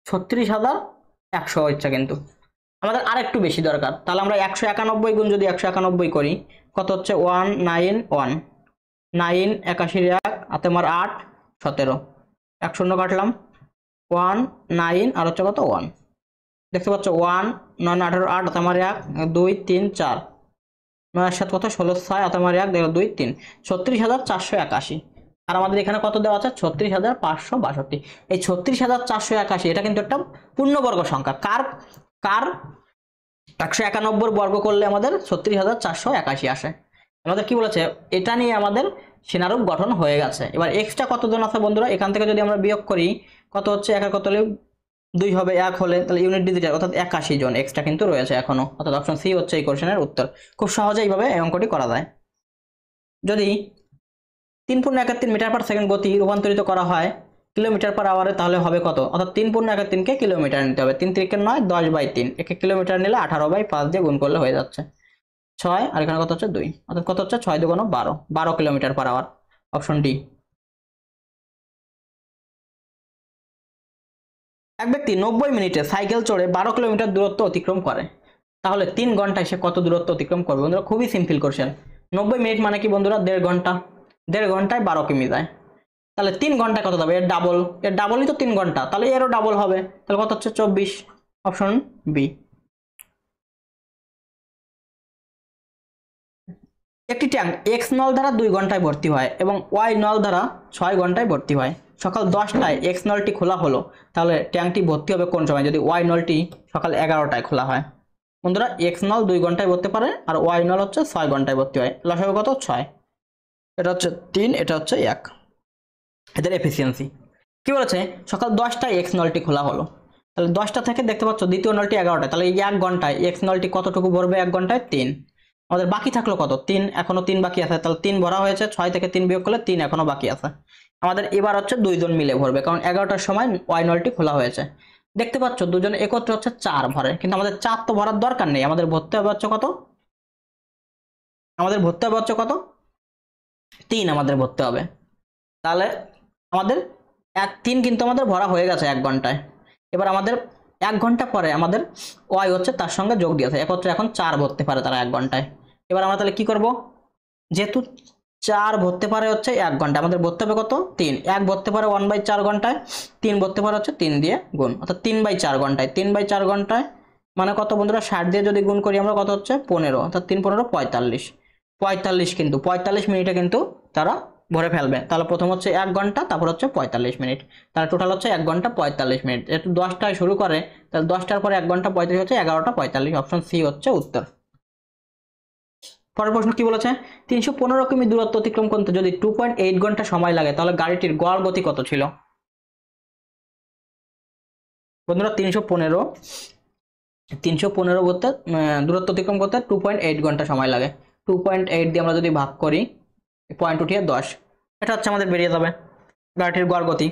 36,100 হচ্ছে কিন্তু। আমাদের আর একটু বেশি দরকার, তাহলে আমরা 191 গুণ যদি 191 করি কত হচ্ছে? 191, 9 81 1 হাতে আমার 8 17, 1 শূন্য কাটলাম, 1 9 আর হচ্ছে কত? 1। দেখতে পাচ্ছ 1 9 18 8 হাতে আমার 1 2 3 4, 9 7 কত? 16 6 হাতে আমার 1 দেখো 2 3, 36,481। আর আমাদের এখানে কত দেওয়া আছে 36,562। এই 36,481 এটা কিন্তু একটা পূর্ণবর্গ সংখ্যা। কার কার 191 বর্গ করলে আমাদের 36,481 আসে। আমাদের কি বলেছে, এটা নিয়ে আমাদের সেনারূপ গঠন হয়ে গেছে। এবার এক্সট্রা কতজন আছে বন্ধুরা, এখান থেকে যদি আমরা বিয়োগ করি কত হচ্ছে, একের কত হলে 2 হবে, 1 হলে তাহলে ইউনিট ডিজিট অর্থাৎ 81 জন এক্সট্রা কিন্তু রয়েছে এখনো, অর্থাৎ অপশন সি হচ্ছে এই কোশ্চেনের উত্তর। খুব সহজে এইভাবে এই অঙ্কটি করা যায়। যদি 3.13 মিটার পার সেকেন্ড গতি রূপান্তরিত করা হয় কিলোমিটার পার আওয়ারে, তাহলে হবে কত, অর্থাৎ 3.13 কে কিলোমিটার নিতে হবে। 3 3 9, 10/3, একে কিলোমিটার নিলে 18/5 দিয়ে গুণ করলে হয়ে যাচ্ছে 6, আর এখানে কত হচ্ছে 2, অর্থাৎ কত হচ্ছে 6 2 12, 12 kilometre per hour, option D. এক ব্যক্তি 90 মিনিটে সাইকেল চড়ে 12 কিলোমিটার দূরত্ব অতিক্রম করে, তাহলে 3 ঘন্টায় সে কত দূরত্ব অতিক্রম করবে? বন্ধুরা খুবই সিম্পল কোশ্চেন। 90 মিনিট মানে কি বন্ধুরা, 1.5 ঘন্টা, 1.5 ঘন্টায় 12 কিমি যায়, তাহলে 3 ঘন্টায় কত যাবে? এর ডাবলই তো 3 ঘন্টা, তাহলে এরও ডাবল হবে, তাহলে কত হচ্ছে 24, অপশন বি। একটি ট্যাঙ্ক এক্স নল দ্বারা 2 ঘন্টায় ভর্তি হয় এবং ওয়াই নল দ্বারা 6 ঘন্টায় ভর্তি হয়। সকাল 10টায় এক্স নলটি খোলা হলো, তাহলে ট্যাঙ্কটি ভর্তি হবে কোন সময়? যদি ওয়াই নলটি সকাল 11টায় খোলা হয়। বন্ধুরা এক্স নল 2 ঘন্টায় ভর্তি পারে আর ওয়াই নল হচ্ছে 6 ঘন্টায় ভর্তি হয়। লসাগু কত? 6। এটা হচ্ছে 3, এটা হচ্ছে 1, এদের এফিসিয়েন্সি। কি বলেছে? সকাল 10টায় এক্স নলটি খোলা হলো, তাহলে 10টা থেকে দেখতে পাচ্ছ দ্বিতীয় নলটি 11টায়, তাহলে এই 1 ঘন্টায় এক্স নলটি কতটুকু ভরবে? 1 ঘন্টায় 3। আমাদের বাকি থাকলো কত? 3, এখনো 3 বাকি আছে, তাহলে 3 ভরা হয়েছে, 6 থেকে 3 বিয়োগ করলে 3 এখনো বাকি আছে। আমাদের এবার হচ্ছে 2 জন মিলে ভরবে, কারণ 11টার সময় ওয়াই নলটি খোলা হয়েছে। দেখতে পাচ্ছ দুজন একত্রে হচ্ছে 4 ভরে, কিন্তু আমাদের 4 তো ভরার দরকার নেই, আমাদের ভরতে হবে হচ্ছে কত? আমাদের ভরতে হবে হচ্ছে কত? 3 আমাদের ভরতে হবে। তাহলে আমাদের 3 কিন্তু আমাদের ভরা হয়ে গেছে 1 ঘন্টায়। এবার আমাদের 1 ঘন্টা পরে আমাদের ওয়াই হচ্ছে তার সঙ্গে যোগ দিয়েছে, একত্রে এখন 4 ভরতে পারে তারা 1 ঘন্টায়। এবার আমরা তাহলে কি করব? যেহেতু 4 ভরতে পারে হচ্ছে 1 ঘন্টা, আমাদের ভরতে হবে কত? 3। 1 ভরতে পারে 1/4 ঘন্টায়, 3 ভরতে পারে হচ্ছে 3 দিয়ে গুণ, অর্থাৎ 3/4 ঘন্টায়। 3/4 ঘন্টায় মানে কত বন্ধুরা? 60 দিয়ে যদি গুণ করি আমরা কত হচ্ছে? 15, অর্থাৎ 3 15 45। 45 কিন্তু 45 মিনিটে কিন্তু তারা ভরে ফেলবে। তাহলে প্রথম হচ্ছে 1 ঘন্টা, তারপর হচ্ছে 45 মিনিট, তাহলে টোটাল হচ্ছে 1 ঘন্টা 45 মিনিট। যেহেতু 10টায় শুরু করে, তাহলে 10টার পরে 1 ঘন্টা 35 হচ্ছে 11টা 45, অপশন সি হচ্ছে উত্তর। পরের প্রশ্ন কি বলেছে? 315 কিমি দূরত্ব অতিক্রম করতে যদি 2.8 ঘন্টা সময় লাগে, তাহলে গাড়িটির গড় গতি কত ছিল? বন্ধুরা 315 করতে দূরত্ব অতিক্রম করতে 2.8 ঘন্টা সময় লাগে। 2.8 দিয়ে আমরা যদি ভাগ করি, পয়েন্ট উঠিয়ে 10, এটা হচ্ছে আমাদের বেরিয়ে যাবে গাড়িটির গড় গতি।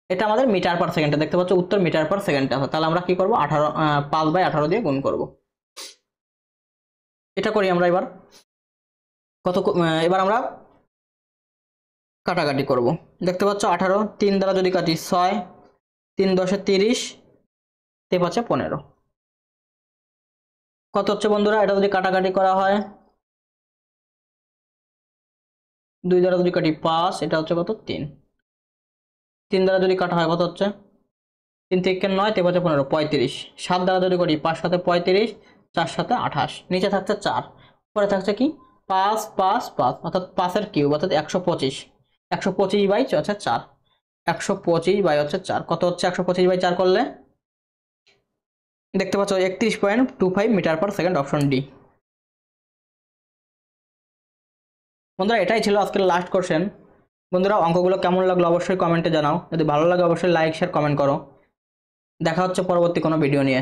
এটা আমাদের মিটার পার সেকেন্ডে, দেখতে পাচ্ছ উত্তর মিটার পার সেকেন্ডে আছে। তাহলে আমরা কি করব? 5/18 দিয়ে গুণ করব। এটা করি আমরা এবার কত, এবার আমরা কাটাকাটি করব। দেখতে পাচ্ছ 18, 3 দ্বারা যদি কাটি 6, 3 10 30, 5 15, কত হচ্ছে বন্ধুরা? এটা যদি কাটাকাটি করা হয়, 2 দ্বারা যদি কাটি 5, এটা হচ্ছে কত? 3। 3 দ্বারা যদি কাটা হয় কত হচ্ছে? 3 থেকে 9, 5 15, 35। 7 দ্বারা যদি করি 5 7 35, 4 7 28, নিচে থাকছে 4, পরে থাকছে কি? 5 5 5, অর্থাৎ 5 এর কিউব, অর্থাৎ 125। 125 বাই হচ্ছে 4, 125 বাই হচ্ছে 4, কত হচ্ছে 125 বাই 4 করলে? দেখতে পাচ্ছ 31.25 metre per second, option D. বন্ধুরা এটাই ছিল আজকের লাস্ট কোশ্চেন। বন্ধুরা অঙ্কগুলো কেমন লাগলো অবশ্যই কমেন্টে জানাও, যদি ভালো লাগে অবশ্যই লাইক শেয়ার কমেন্ট করো। দেখা হচ্ছে পরবর্তী কোনো ভিডিও নিয়ে।